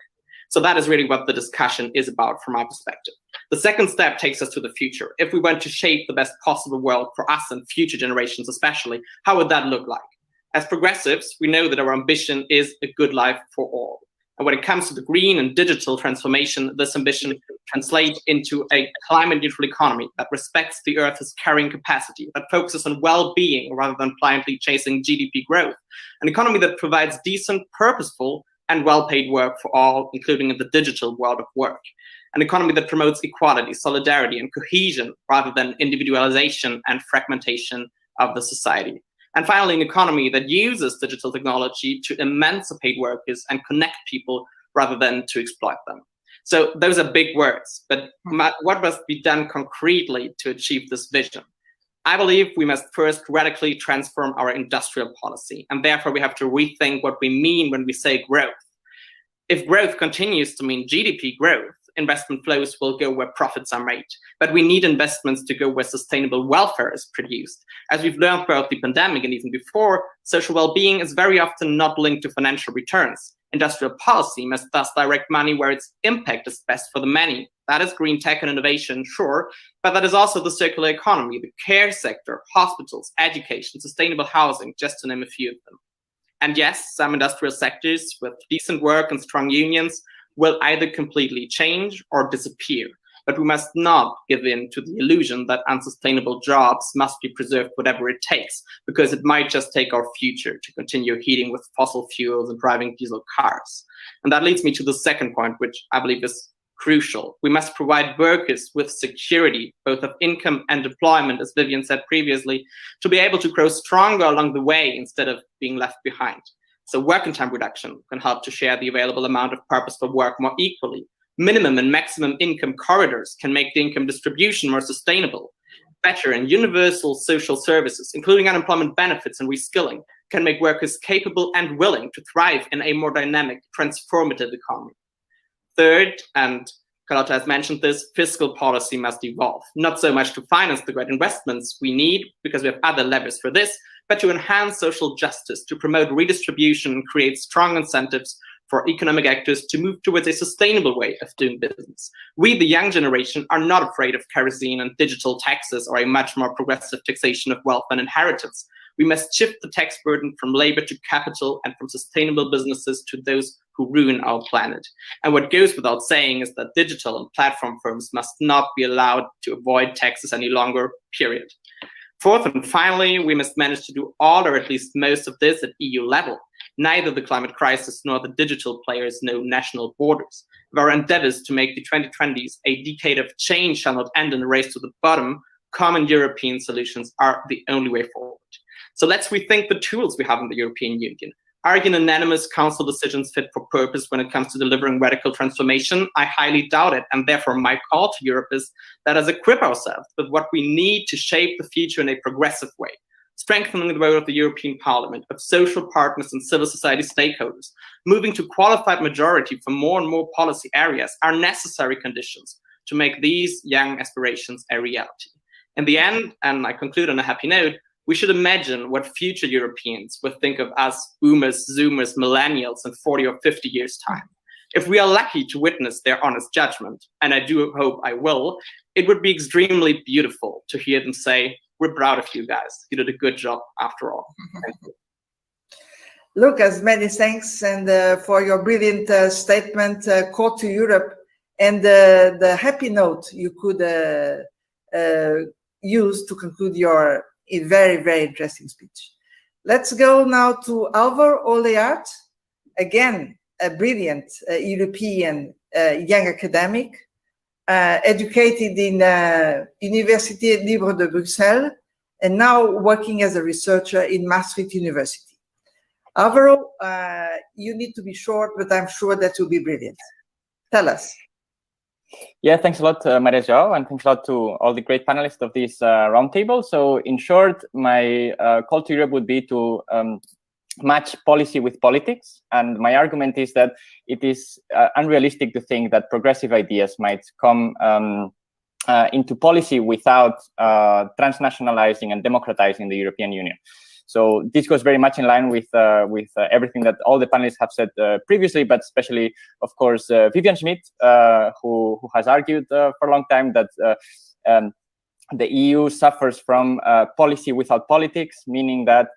F: So that is really what the discussion is about from my perspective. The second step takes us to the future. If we want to shape the best possible world for us and future generations especially, how would that look like? As progressives, we know that our ambition is a good life for all. And when it comes to the green and digital transformation, this ambition translates into a climate-neutral economy that respects the Earth's carrying capacity, that focuses on well-being rather than blindly chasing GDP growth, an economy that provides decent, purposeful, and well-paid work for all, including in the digital world of work, an economy that promotes equality, solidarity, and cohesion rather than individualization and fragmentation of the society. And finally, an economy that uses digital technology to emancipate workers and connect people rather than to exploit them. So those are big words, but what must be done concretely to achieve this vision? I believe we must first radically transform our industrial policy, and therefore we have to rethink what we mean when we say growth. If growth continues to mean GDP growth, investment flows will go where profits are made. But we need investments to go where sustainable welfare is produced. As we've learned throughout the pandemic and even before, social well-being is very often not linked to financial returns. Industrial policy must thus direct money where its impact is best for the many. That is green tech and innovation, sure, but that is also the circular economy, the care sector, hospitals, education, sustainable housing, just to name a few of them. And yes, some industrial sectors with decent work and strong unions will either completely change or disappear. But we must not give in to the illusion that unsustainable jobs must be preserved whatever it takes, because it might just take our future to continue heating with fossil fuels and driving diesel cars. And that leads me to the second point, which I believe is crucial. We must provide workers with security, both of income and employment, as Vivian said previously, to be able to grow stronger along the way instead of being left behind. So working time reduction can help to share the available amount of purposeful work more equally. Minimum and maximum income corridors can make the income distribution more sustainable. Better and universal social services, including unemployment benefits and reskilling, can make workers capable and willing to thrive in a more dynamic, transformative economy. Third, and Carlotta has mentioned this, fiscal policy must evolve, not so much to finance the great investments we need, because we have other levers for this, but to enhance social justice, to promote redistribution and create strong incentives for economic actors to move towards a sustainable way of doing business. We, the young generation, are not afraid of kerosene and digital taxes or a much more progressive taxation of wealth and inheritance. We must shift the tax burden from labor to capital and from sustainable businesses to those who ruin our planet. And what goes without saying is that digital and platform firms must not be allowed to avoid taxes any longer, period. Fourth and finally, we must manage to do all or at least most of this at EU level. Neither the climate crisis nor the digital players know national borders. If our endeavors to make the 2020s a decade of change shall not end in a race to the bottom, common European solutions are the only way forward. So let's rethink the tools we have in the European Union. Are unanimous council decisions fit for purpose when it comes to delivering radical transformation? I highly doubt it, and therefore my call to Europe is let us equip ourselves with what we need to shape the future in a progressive way. Strengthening the role of the European Parliament, of social partners and civil society stakeholders, moving to qualified majority for more and more policy areas are necessary conditions to make these young aspirations a reality. In the end, and I conclude on a happy note, we should imagine what future Europeans would think of us boomers, zoomers, millennials in 40 or 50 years' time. If we are lucky to witness their honest judgment, and I do hope I will, it would be extremely beautiful to hear them say, we're proud of you guys. You did a good job after all. Thank you.
A: Lucas, many thanks and for your brilliant statement, call to Europe, and the happy note you could use to conclude your very, very interesting speech. Let's go now to Alvar Oleart, again, a brilliant European young academic, educated in Université Libre de Bruxelles, and now working as a researcher in Maastricht University. Alvaro, you need to be short, but I'm sure that you'll be brilliant. Tell us.
G: Yeah, thanks a lot, Maria João, and thanks a lot to all the great panelists of this roundtable. So in short, my call to Europe would be to match policy with politics. And my argument is that it is unrealistic to think that progressive ideas might come into policy without transnationalizing and democratizing the European Union. So this goes very much in line with everything that all the panelists have said previously, but especially, of course, Vivian Schmidt, who has argued for a long time that the EU suffers from policy without politics, meaning that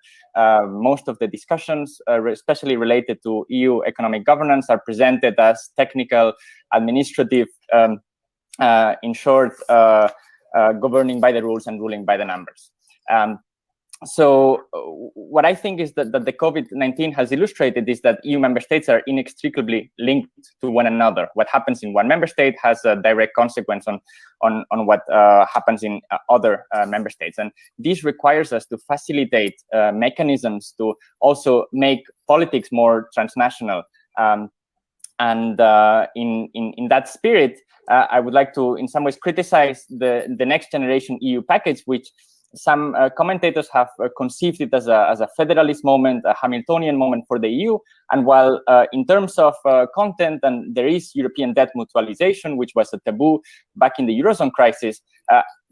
G: most of the discussions, especially related to EU economic governance, are presented as technical, administrative, in short, governing by the rules and ruling by the numbers. So what I think is that the COVID-19 has illustrated is that EU member states are inextricably linked to one another. What happens in one member state has a direct consequence on what happens in other member states. And this requires us to facilitate mechanisms to also make politics more transnational. In that spirit, I would like to, in some ways, criticize the next generation EU package, which some commentators have conceived it as a federalist moment, a Hamiltonian moment for the EU. And while in terms of content, and there is European debt mutualization, which was a taboo back in the Eurozone crisis,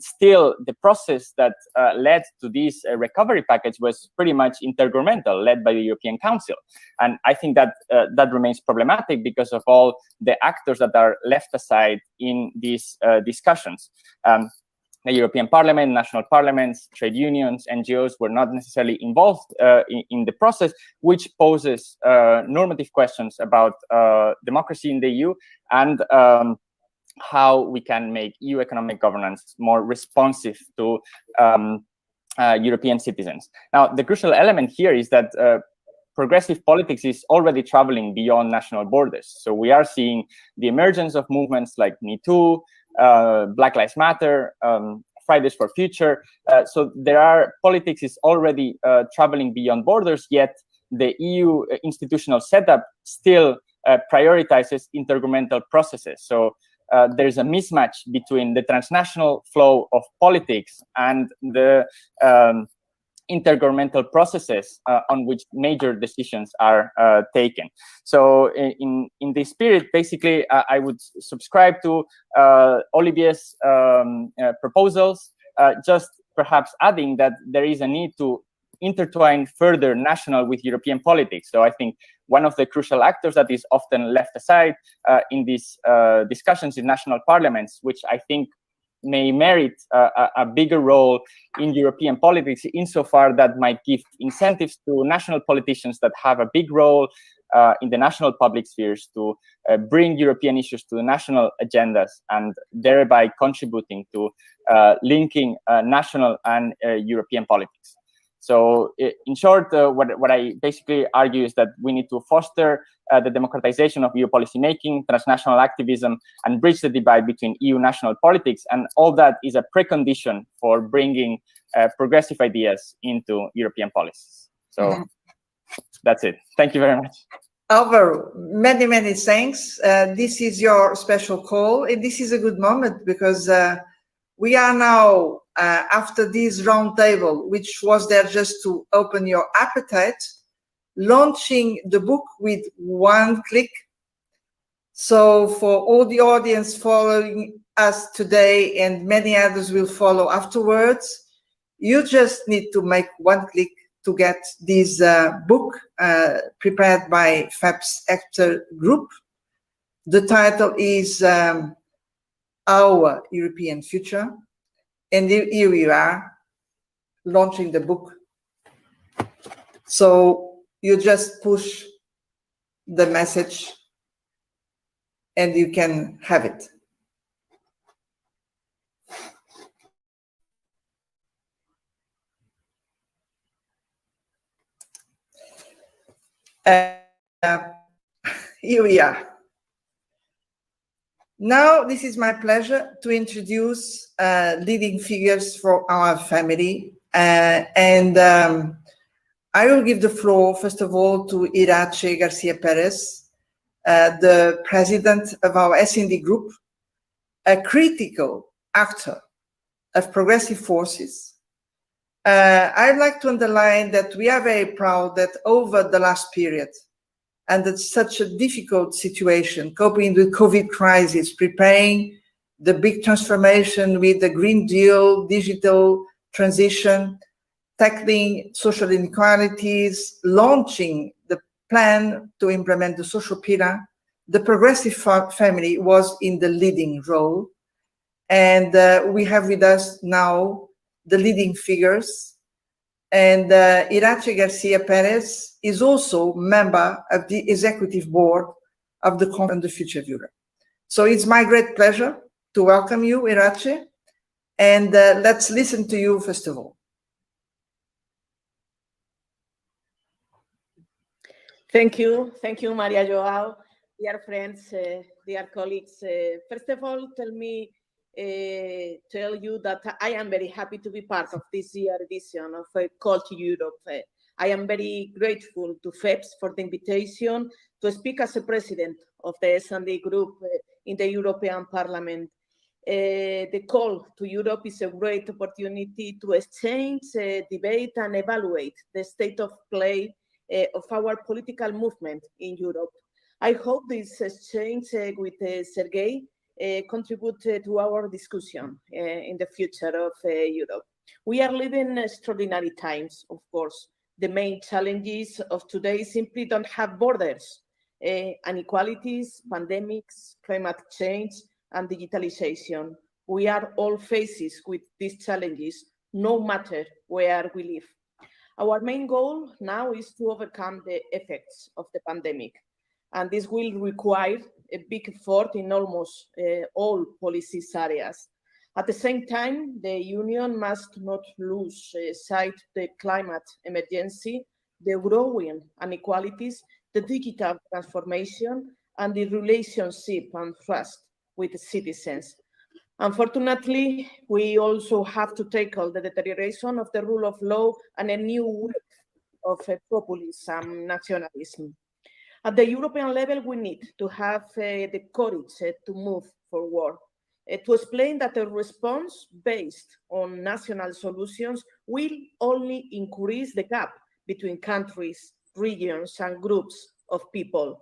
G: still the process that led to this recovery package was pretty much intergovernmental, led by the European Council. And I think that that remains problematic because of all the actors that are left aside in these discussions. The European Parliament, national parliaments, trade unions, NGOs were not necessarily involved in the process, which poses normative questions about democracy in the EU and how we can make EU economic governance more responsive to European citizens. Now, the crucial element here is that progressive politics is already traveling beyond national borders. So we are seeing the emergence of movements like Me Too, Black Lives Matter, Fridays for Future. So politics is already traveling beyond borders, yet the EU institutional setup still prioritizes intergovernmental processes. So there's a mismatch between the transnational flow of politics and the intergovernmental processes on which major decisions are taken. So in this spirit, basically, I would subscribe to Olivier's proposals, just perhaps adding that there is a need to intertwine further national with European politics. So I think one of the crucial actors that is often left aside in these discussions is national parliaments, which I think may merit a bigger role in European politics, insofar that might give incentives to national politicians that have a big role in the national public spheres to bring European issues to the national agendas, and thereby contributing to linking national and European politics. So in short, what I basically argue is that we need to foster the democratization of EU policymaking, transnational activism, and bridge the divide between EU national politics. And all that is a precondition for bringing progressive ideas into European policies. So that's it. Thank you very much.
A: Alvaro, many, many thanks. This is your special call, and this is a good moment because we are now, after this roundtable, which was there just to open your appetite, launching the book with one click. So for all the audience following us today, and many others will follow afterwards, you just need to make one click to get this book prepared by FAP's Actor Group. The title is Our European Future. And here we are launching the book. So you just push the message and you can have it. Here we are. Now, this is my pleasure to introduce leading figures for our family. I will give the floor, first of all, to Irache Garcia Perez, the president of our S&D group, a critical actor of progressive forces. I'd like to underline that we are very proud that over the last period, and it's such a difficult situation, coping with COVID crisis, preparing the big transformation with the Green Deal, digital transition, tackling social inequalities, launching the plan to implement the social pillar, the progressive family was in the leading role. And we have with us now the leading figures. And Irache Garcia Perez is also member of the executive board of the Conference on the Future of Europe. So it's my great pleasure to welcome you, Irache. And let's listen to you first of all.
H: Thank you, Maria Joao. Dear friends, dear colleagues, first of all, tell you that I am very happy to be part of this year edition of Call to Europe. I am very grateful to FEPS for the invitation to speak as a president of the S&D group in the European Parliament. The call to Europe is a great opportunity to exchange, debate, and evaluate the state of play of our political movement in Europe. I hope this exchange with Sergei contribute to our discussion in the future of Europe. We are living extraordinary times, of course. The main challenges of today simply don't have borders. Inequalities, pandemics, climate change, and digitalization. We are all faced with these challenges, no matter where we live. Our main goal now is to overcome the effects of the pandemic, and this will require a big effort in almost all policy areas. At the same time, the Union must not lose sight of the climate emergency, the growing inequalities, the digital transformation, and the relationship and trust with the citizens. Unfortunately, we also have to tackle the deterioration of the rule of law and a new wave of populism and nationalism. At the European level, we need to have the courage to move forward, to explain that a response based on national solutions will only increase the gap between countries, regions, and groups of people.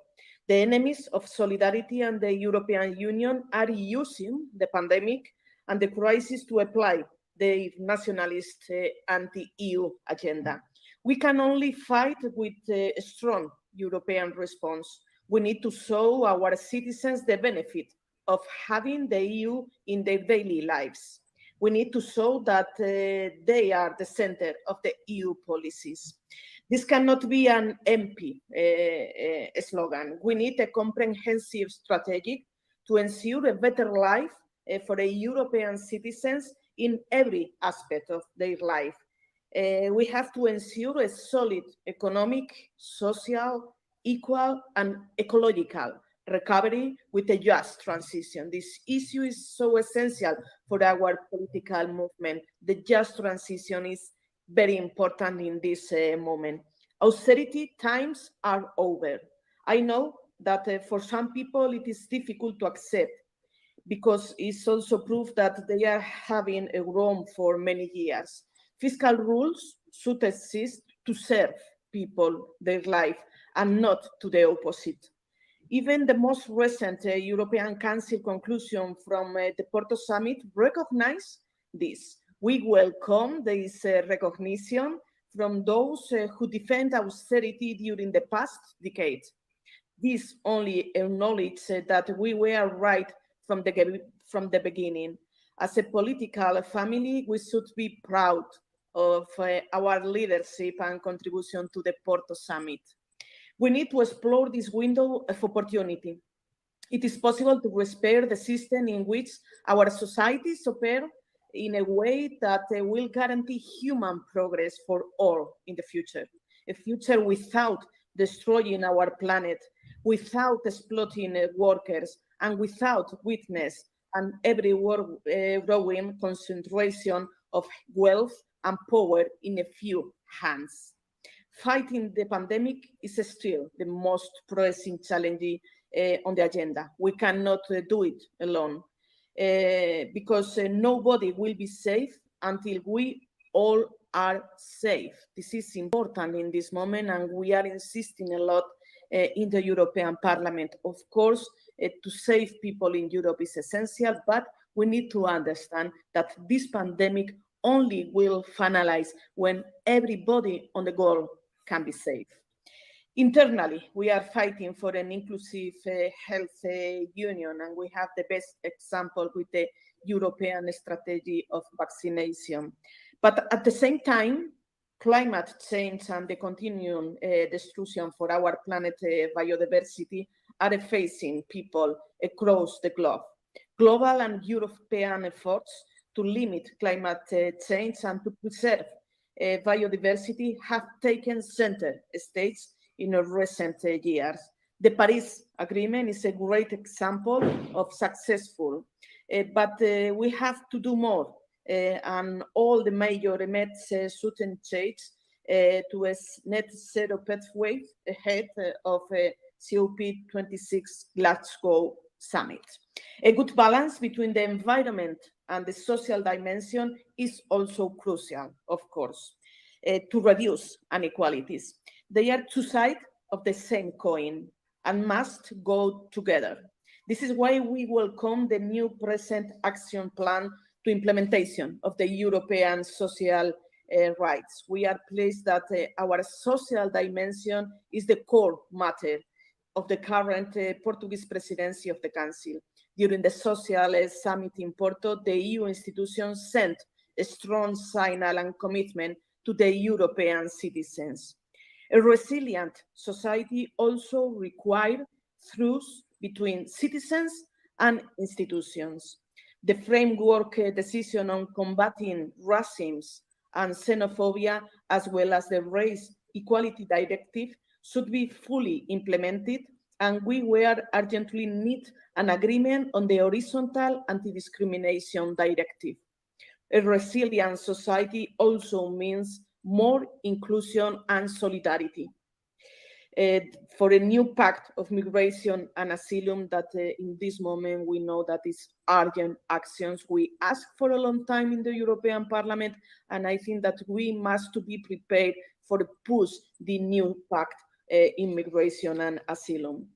H: The enemies of solidarity and the European Union are using the pandemic and the crisis to apply their nationalist anti-EU agenda. We can only fight with a strong European response. We need to show our citizens the benefit of having the EU in their daily lives. We need to show that they are the center of the EU policies. This cannot be an empty slogan. We need a comprehensive strategy to ensure a better life for European citizens in every aspect of their life. We have to ensure a solid economic, social, equal, and ecological recovery with a just transition. This issue is so essential for our political movement. The just transition is very important in this moment. Austerity times are over. I know that for some people it is difficult to accept because it's also proof that they are having a roam for many years. Fiscal rules should exist to serve people, their life, and not to the opposite. Even the most recent European Council conclusion from the Porto Summit recognize this. We welcome this recognition from those who defend austerity during the past decade. This only acknowledges that we were right from the beginning. As a political family, we should be proud of our leadership and contribution to the Porto Summit. We need to explore this window of opportunity. It is possible to repair the system in which our societies operate in a way that will guarantee human progress for all in the future. A future without destroying our planet, without exploiting workers, and without weakness and every growing concentration of wealth and power in a few hands. Fighting the pandemic is still the most pressing challenge on the agenda. We cannot do it alone because nobody will be safe until we all are safe. This is important in this moment, and we are insisting a lot in the European Parliament. Of course, to save people in Europe is essential, but we need to understand that this pandemic only will finalize when everybody on the goal can be safe. Internally, we are fighting for an inclusive health union, and we have the best example with the European strategy of vaccination. But at the same time, climate change and the continuing destruction for our planet biodiversity are facing people across the globe. Global and European efforts to limit climate change and to preserve biodiversity have taken center stage in recent years. The Paris Agreement is a great example of successful, but we have to do more, and all the major emitters should change to a net zero pathway ahead of COP26 Glasgow summit. A good balance between the environment and the social dimension is also crucial, of course, to reduce inequalities. They are two sides of the same coin and must go together. This is why we welcome the new present action plan to implementation of the European social rights. We are pleased that our social dimension is the core matter of the current Portuguese presidency of the Council. During the social summit in Porto, the EU institutions sent a strong signal and commitment to the European citizens. A resilient society also requires truth between citizens and institutions. The framework decision on combating racism and xenophobia, as well as the Race Equality Directive, should be fully implemented, and we will urgently need an agreement on the Horizontal Anti-Discrimination Directive. A resilient society also means more inclusion and solidarity. For a new pact of migration and asylum that in this moment we know that is urgent actions we asked for a long time in the European Parliament, and I think that we must be prepared for push the new pact in migration and asylum.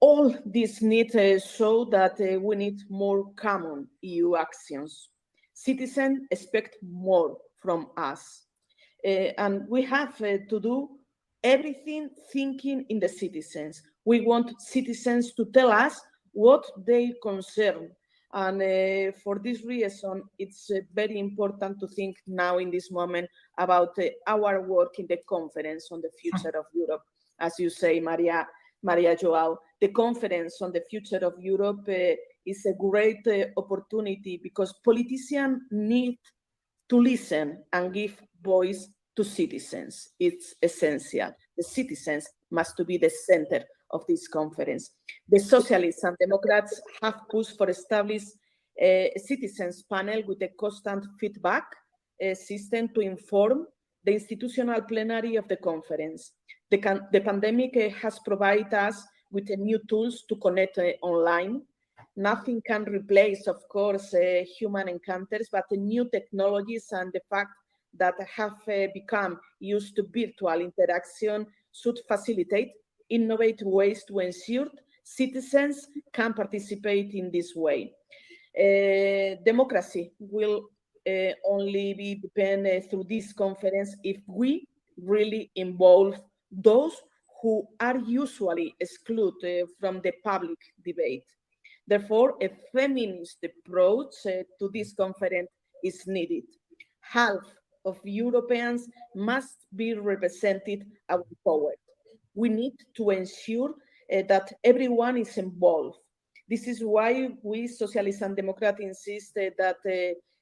H: All these needs show that we need more common EU actions. Citizens expect more from us, and we have to do everything thinking in the citizens. We want citizens to tell us what they concern. And for this reason, it's very important to think now in this moment about our work in the conference on the future of Europe. As you say, Maria Joao, the conference on the future of Europe is a great opportunity because politicians need to listen and give voice to citizens. It's essential. The citizens must be the center of this conference. The Socialists and Democrats have pushed for establish a citizens panel with a constant feedback system to inform the institutional plenary of the conference. The pandemic has provided us with new tools to connect online. Nothing can replace, of course, human encounters, but the new technologies and the fact that have become used to virtual interaction should facilitate innovative ways to ensure citizens can participate in this way. Democracy will only be dependent through this conference if we really involve those who are usually excluded from the public debate. Therefore, a feminist approach to this conference is needed. Half of Europeans must be represented and empowered. We need to ensure that everyone is involved. This is why we Socialists and Democrats insist that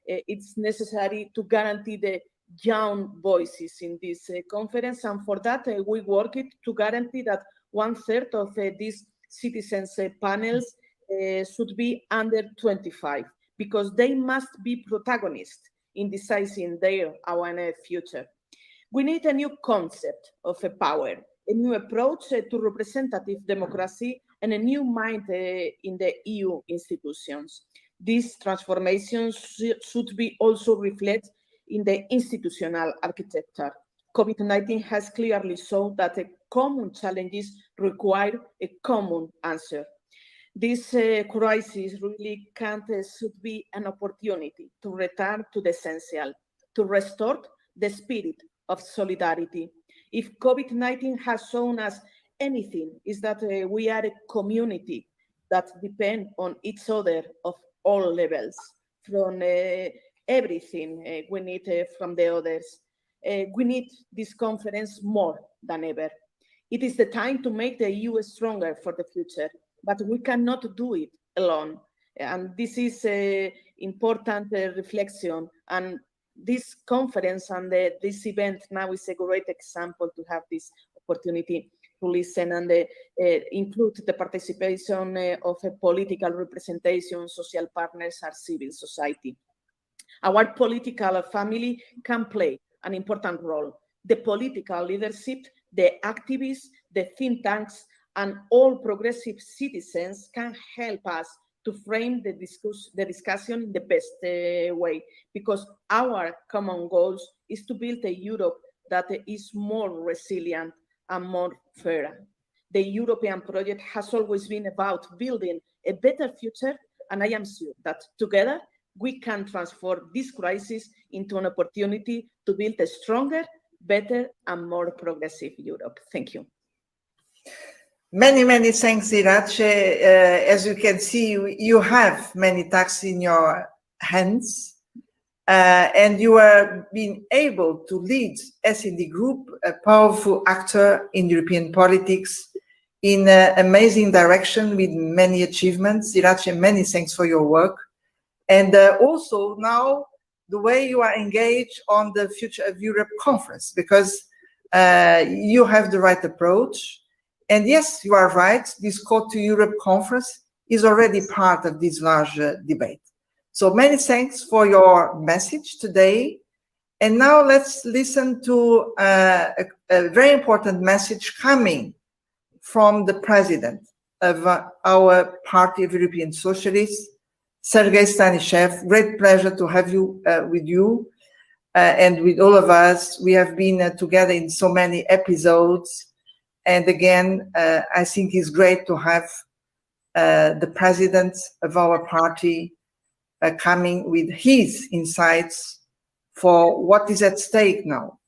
H: it's necessary to guarantee the young voices in this conference, and for that we work to guarantee that 1/3 of these citizens panels should be under 25, because they must be protagonists in deciding our future. We need a new concept of power, a new approach to representative democracy, and a new mind in the EU institutions. This transformation should be also reflected in the institutional architecture. COVID-19 has clearly shown that common challenges require a common answer. This crisis really should be an opportunity to return to the essential, to restore the spirit of solidarity. If COVID-19 has shown us anything, is that we are a community that depend on each other of all levels, from everything we need from the others. We need this conference more than ever. It is the time to make the EU stronger for the future, but we cannot do it alone. And this is an important reflection. And this conference and this event now is a great example to have this opportunity to listen and include the participation of a political representation, social partners, and civil society. Our political family can play an important role. The political leadership, the activists, the think tanks, and all progressive citizens can help us to frame the discussion in the best way, because our common goals is to build a Europe that is more resilient and more fair. The European project has always been about building a better future, and I am sure that together we can transform this crisis into an opportunity to build a stronger, better, and more progressive Europe. Thank you.
A: Many, many thanks, Irache. As you can see, you have many tasks in your hands, and you are being able to lead S&D Group, a powerful actor in European politics, in an amazing direction with many achievements. Irache, many thanks for your work. And also now the way you are engaged on the Future of Europe conference, because you have the right approach. And yes, you are right, this Call to Europe conference is already part of this large debate. So many thanks for your message today. And now let's listen to a very important message coming from the president of our Party of European Socialists, Sergei Stanishev. Great pleasure to have you with you and with all of us. We have been together in so many episodes. And again, I think it's great to have the president of our party coming with his insights for what is at stake now.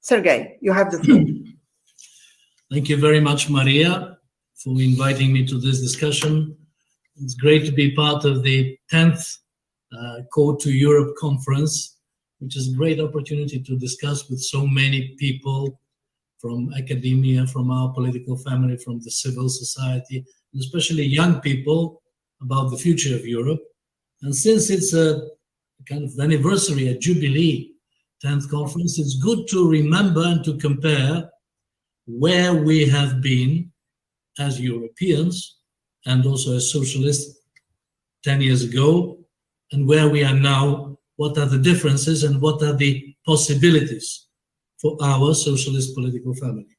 A: Sergei, you have the floor.
I: Thank you very much, Maria, for inviting me to this discussion. It's great to be part of the 10th Call to Europe conference, which is a great opportunity to discuss with so many people from academia, from our political family, from the civil society, and especially young people about the future of Europe. And since it's a kind of anniversary, a jubilee 10th conference, it's good to remember and to compare where we have been as Europeans and also as socialists 10 years ago, and where we are now, what are the differences and what are the possibilities for our socialist political family.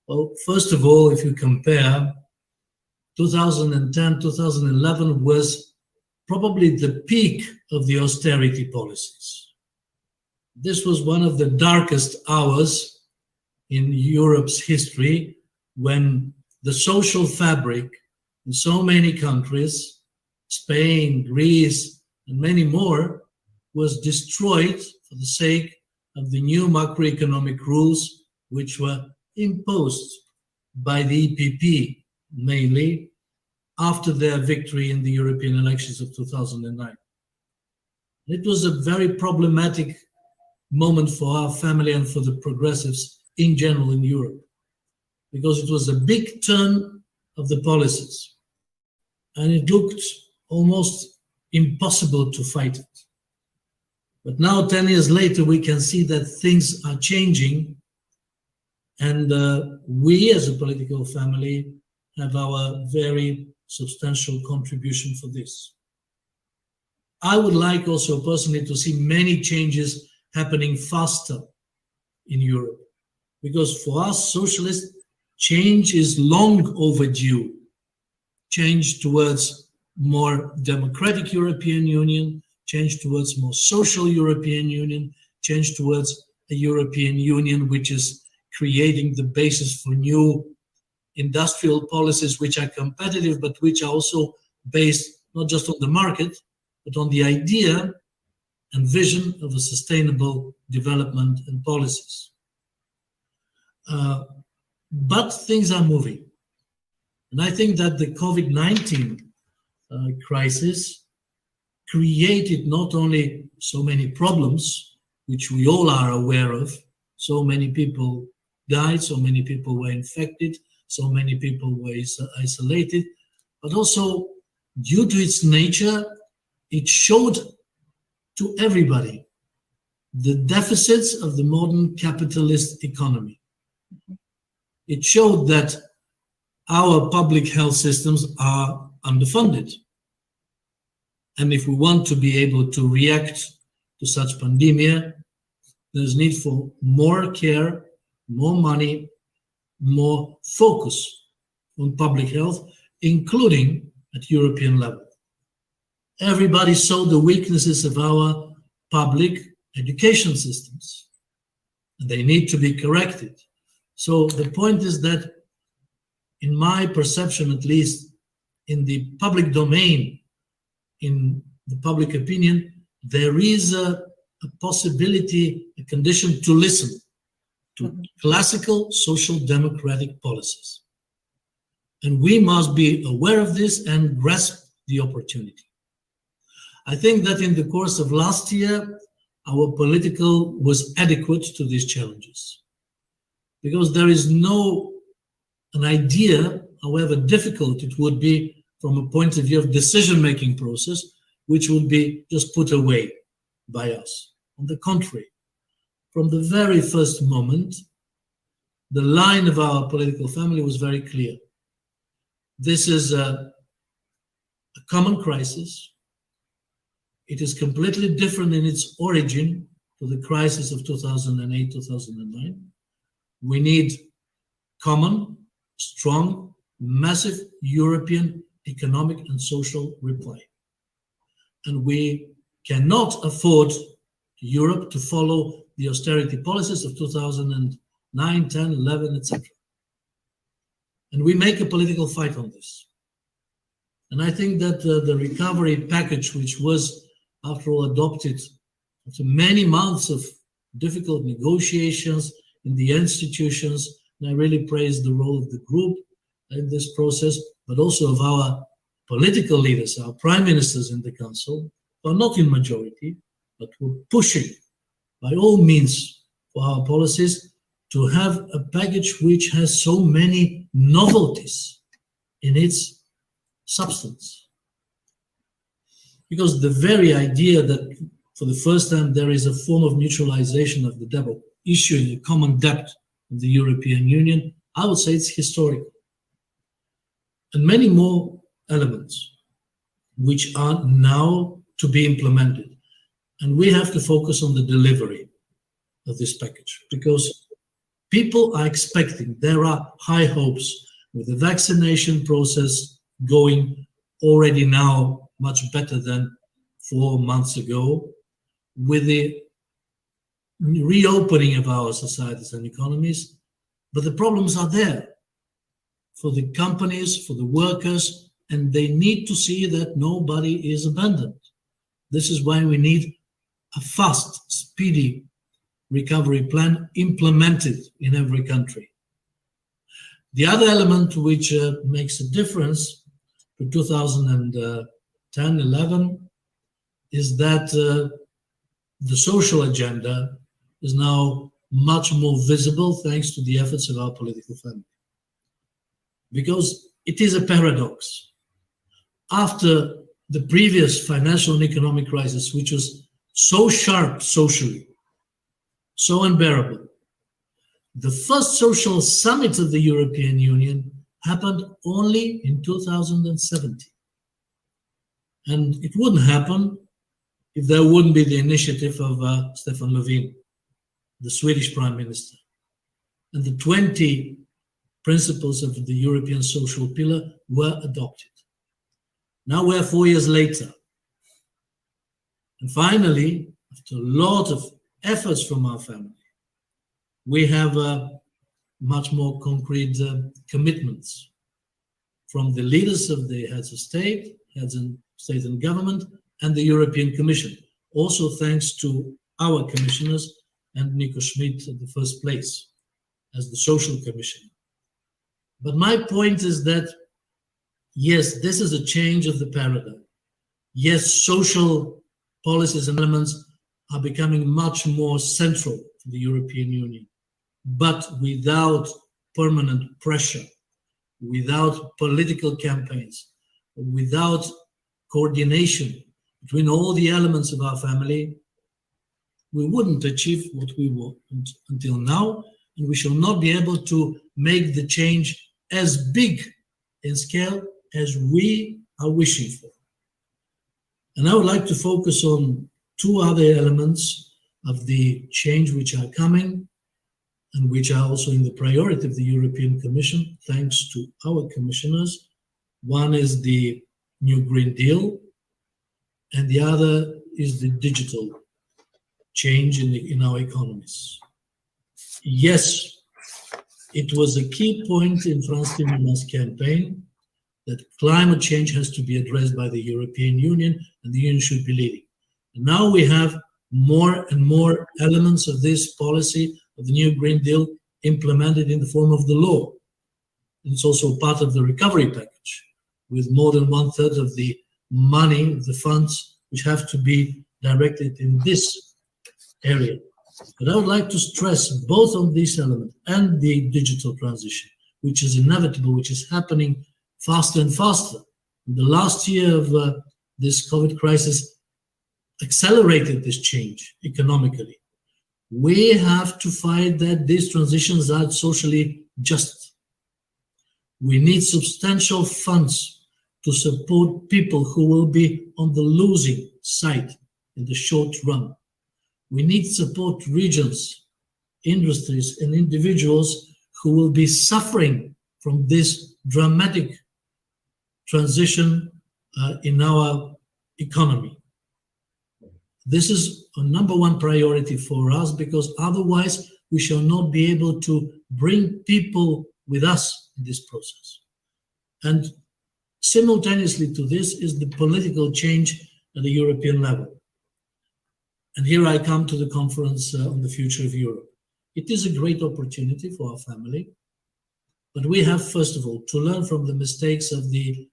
I: Well, first of all, if you compare, 2010, 2011 was probably the peak of the austerity policies. This was one of the darkest hours in Europe's history, when the social fabric in so many countries, Spain, Greece, and many more, was destroyed for the sake of the new macroeconomic rules, which were imposed by the EPP, mainly, after their victory in the European elections of 2009. It was a very problematic moment for our family and for the progressives in general in Europe, because it was a big turn of the policies, and it looked almost impossible to fight it. But now, 10 years later, we can see that things are changing, and we as a political family have our very substantial contribution for this. I would like also personally to see many changes happening faster in Europe, because for us socialists, change is long overdue. Change towards more democratic European Union, change towards more social European Union, change towards a European Union which is creating the basis for new industrial policies which are competitive, but which are also based not just on the market, but on the idea and vision of a sustainable development and policies. But things are moving. And I think that the COVID-19 crisis created not only so many problems, which we all are aware of, so many people died, so many people were infected, so many people were isolated, but also due to its nature, it showed to everybody the deficits of the modern capitalist economy. It showed that our public health systems are underfunded. And if we want to be able to react to such pandemia, there's need for more care, more money, more focus on public health, including at European level. Everybody saw the weaknesses of our public education systems, and they need to be corrected. So the point is that, in my perception at least, in the public domain, in the public opinion, there is a possibility, a condition to listen to classical social democratic policies. And we must be aware of this and grasp the opportunity. I think that in the course of last year, our political was adequate to these challenges, because there is an idea, however difficult it would be from a point of view of decision-making process, which would be just put away by us. On the contrary, from the very first moment, the line of our political family was very clear. This is a common crisis. It is completely different in its origin to the crisis of 2008, 2009. We need common, strong, massive European economic and social reply. And we cannot afford Europe to follow the austerity policies of 2009, 10, 11, etc. And we make a political fight on this. And I think that the recovery package, which was, after all, adopted after many months of difficult negotiations in the institutions, and I really praise the role of the group in this process, but also of our political leaders, our prime ministers in the council, who are not in majority, but were pushing by all means for our policies to have a package which has so many novelties in its substance. Because the very idea that for the first time there is a form of mutualization of the debt, issuing a common debt of the European Union, I would say it's historical. And many more elements which are now to be implemented. And we have to focus on the delivery of this package, because people are expecting, there are high hopes with the vaccination process going already now much better than 4 months ago, with the reopening of our societies and economies. But the problems are there for the companies, for the workers, and they need to see that nobody is abandoned. This is why we need a fast, speedy recovery plan implemented in every country. The other element which makes a difference to 2010-11 is that the social agenda is now much more visible thanks to the efforts of our political family. Because it is a paradox. After the previous financial and economic crisis, which was so sharp socially, so unbearable, the first social summit of the European Union happened only in 2017. And it wouldn't happen if there wouldn't be the initiative of Stefan Löfven, the Swedish Prime Minister. And the 20 principles of the European social pillar were adopted. Now we're 4 years later. And finally, after a lot of efforts from our family, we have much more concrete commitments from the leaders of the heads of state, heads of state and government, and the European Commission. Also thanks to our commissioners and Nico Schmid in the first place as the social commissioner. But my point is that, yes, this is a change of the paradigm. Yes, social policies and elements are becoming much more central to the European Union, but without permanent pressure, without political campaigns, without coordination between all the elements of our family, we wouldn't achieve what we want until now, and we shall not be able to make the change as big in scale as we are wishing for. And I would like to focus on two other elements of the change which are coming, and which are also in the priority of the European Commission, thanks to our commissioners. One is the New Green Deal, and the other is the digital change in our economies. Yes, it was a key point in Frans Timmermans' campaign that climate change has to be addressed by the European Union, and the Union should be leading. And now we have more and more elements of this policy of the New Green Deal implemented in the form of the law. And it's also part of the recovery package, with more than 1/3 of the money, the funds, which have to be directed in this area. But I would like to stress both on this element and the digital transition, which is inevitable, which is happening faster and faster. The last year of this COVID crisis accelerated this change economically. We have to find that these transitions are socially just. We need substantial funds to support people who will be on the losing side in the short run. We need to support regions, industries, and individuals who will be suffering from this dramatic transition in our economy. This is a number one priority for us, because otherwise we shall not be able to bring people with us in this process. And simultaneously to this is the political change at the European level. And here I come to the conference on the future of Europe. It is a great opportunity for our family, but we have, first of all, to learn from the mistakes of the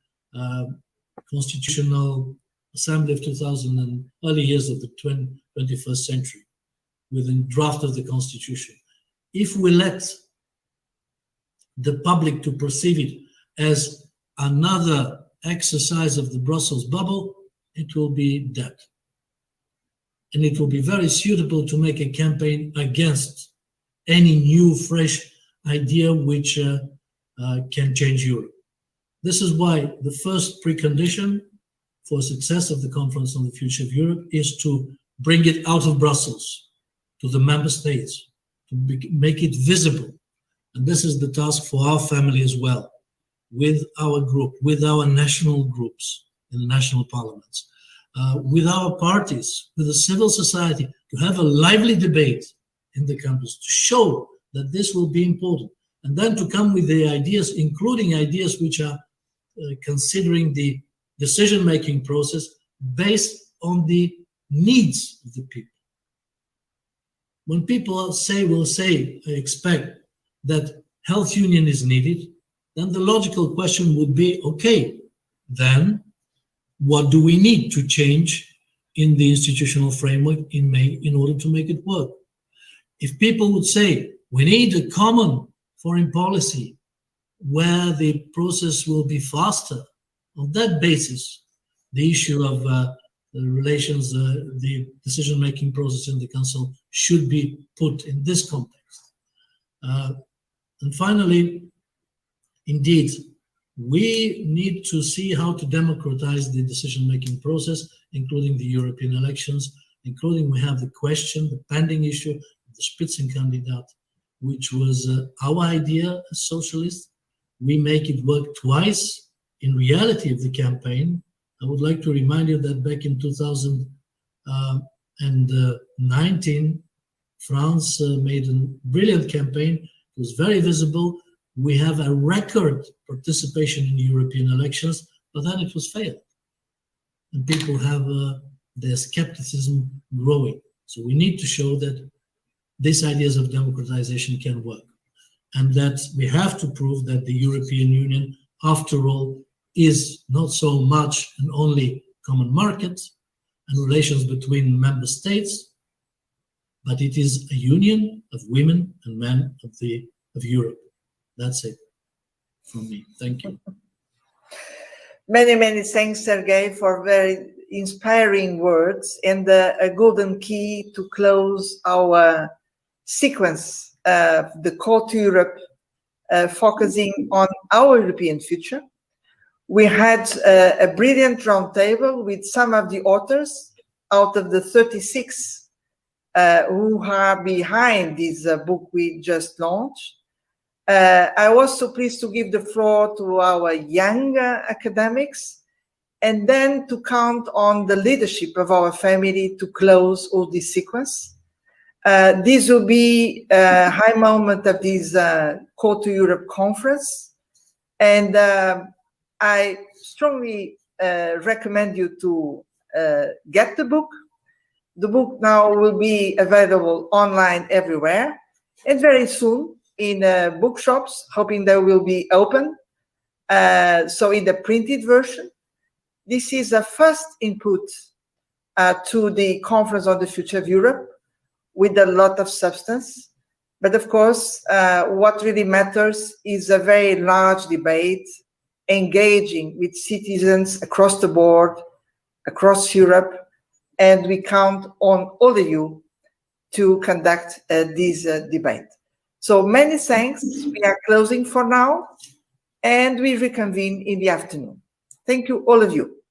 I: Constitutional Assembly of 2000 and early years of the 21st century, with the draft of the Constitution. If we let the public to perceive it as another exercise of the Brussels bubble, it will be dead. And it will be very suitable to make a campaign against any new, fresh idea which can change Europe. This is why the first precondition for success of the Conference on the Future of Europe is to bring it out of Brussels to the member states, to make it visible. And this is the task for our family as well, with our group, with our national groups in the national parliaments, with our parties, with the civil society, to have a lively debate in the countries, to show that this will be important, and then to come with the ideas, including ideas which are considering the decision-making process based on the needs of the people. When people expect that health union is needed, then the logical question would be, okay, then what do we need to change in the institutional framework in order to make it work? If people would say, we need a common foreign policy where the process will be faster, on that basis, the issue of the relations, the decision-making process in the Council should be put in this context. And finally, indeed, we need to see how to democratize the decision-making process, including the European elections, including we have the question, the pending issue of the Spitzenkandidat, which was our idea as socialists. We make it work twice in reality of the campaign. I would like to remind you that back in 2019, France made a brilliant campaign. It was very visible. We have a record participation in European elections, but then it was failed. And people have their skepticism growing. So we need to show that these ideas of democratization can work, and that we have to prove that the European Union, after all, is not so much an only common market and relations between member states, but it is a union of women and men of Europe. That's it from me. Thank you.
A: Many, many thanks, Sergei, for very inspiring words and a golden key to close our sequence of the Call to Europe, focusing on our European future. We had a brilliant roundtable with some of the authors out of the 36 who are behind this book we just launched. I was so pleased to give the floor to our young academics, and then to count on the leadership of our family to close all this sequence. This will be a high moment of this Call to Europe conference, and I strongly recommend you to get the book. The book now will be available online everywhere, and very soon in bookshops, hoping they will be open. So in the printed version. This is a first input to the Conference on the Future of Europe with a lot of substance. But of course, what really matters is a very large debate engaging with citizens across the board, across Europe, and we count on all of you to conduct this debate. So many thanks. We are closing for now, and we reconvene in the afternoon. Thank you, all of you.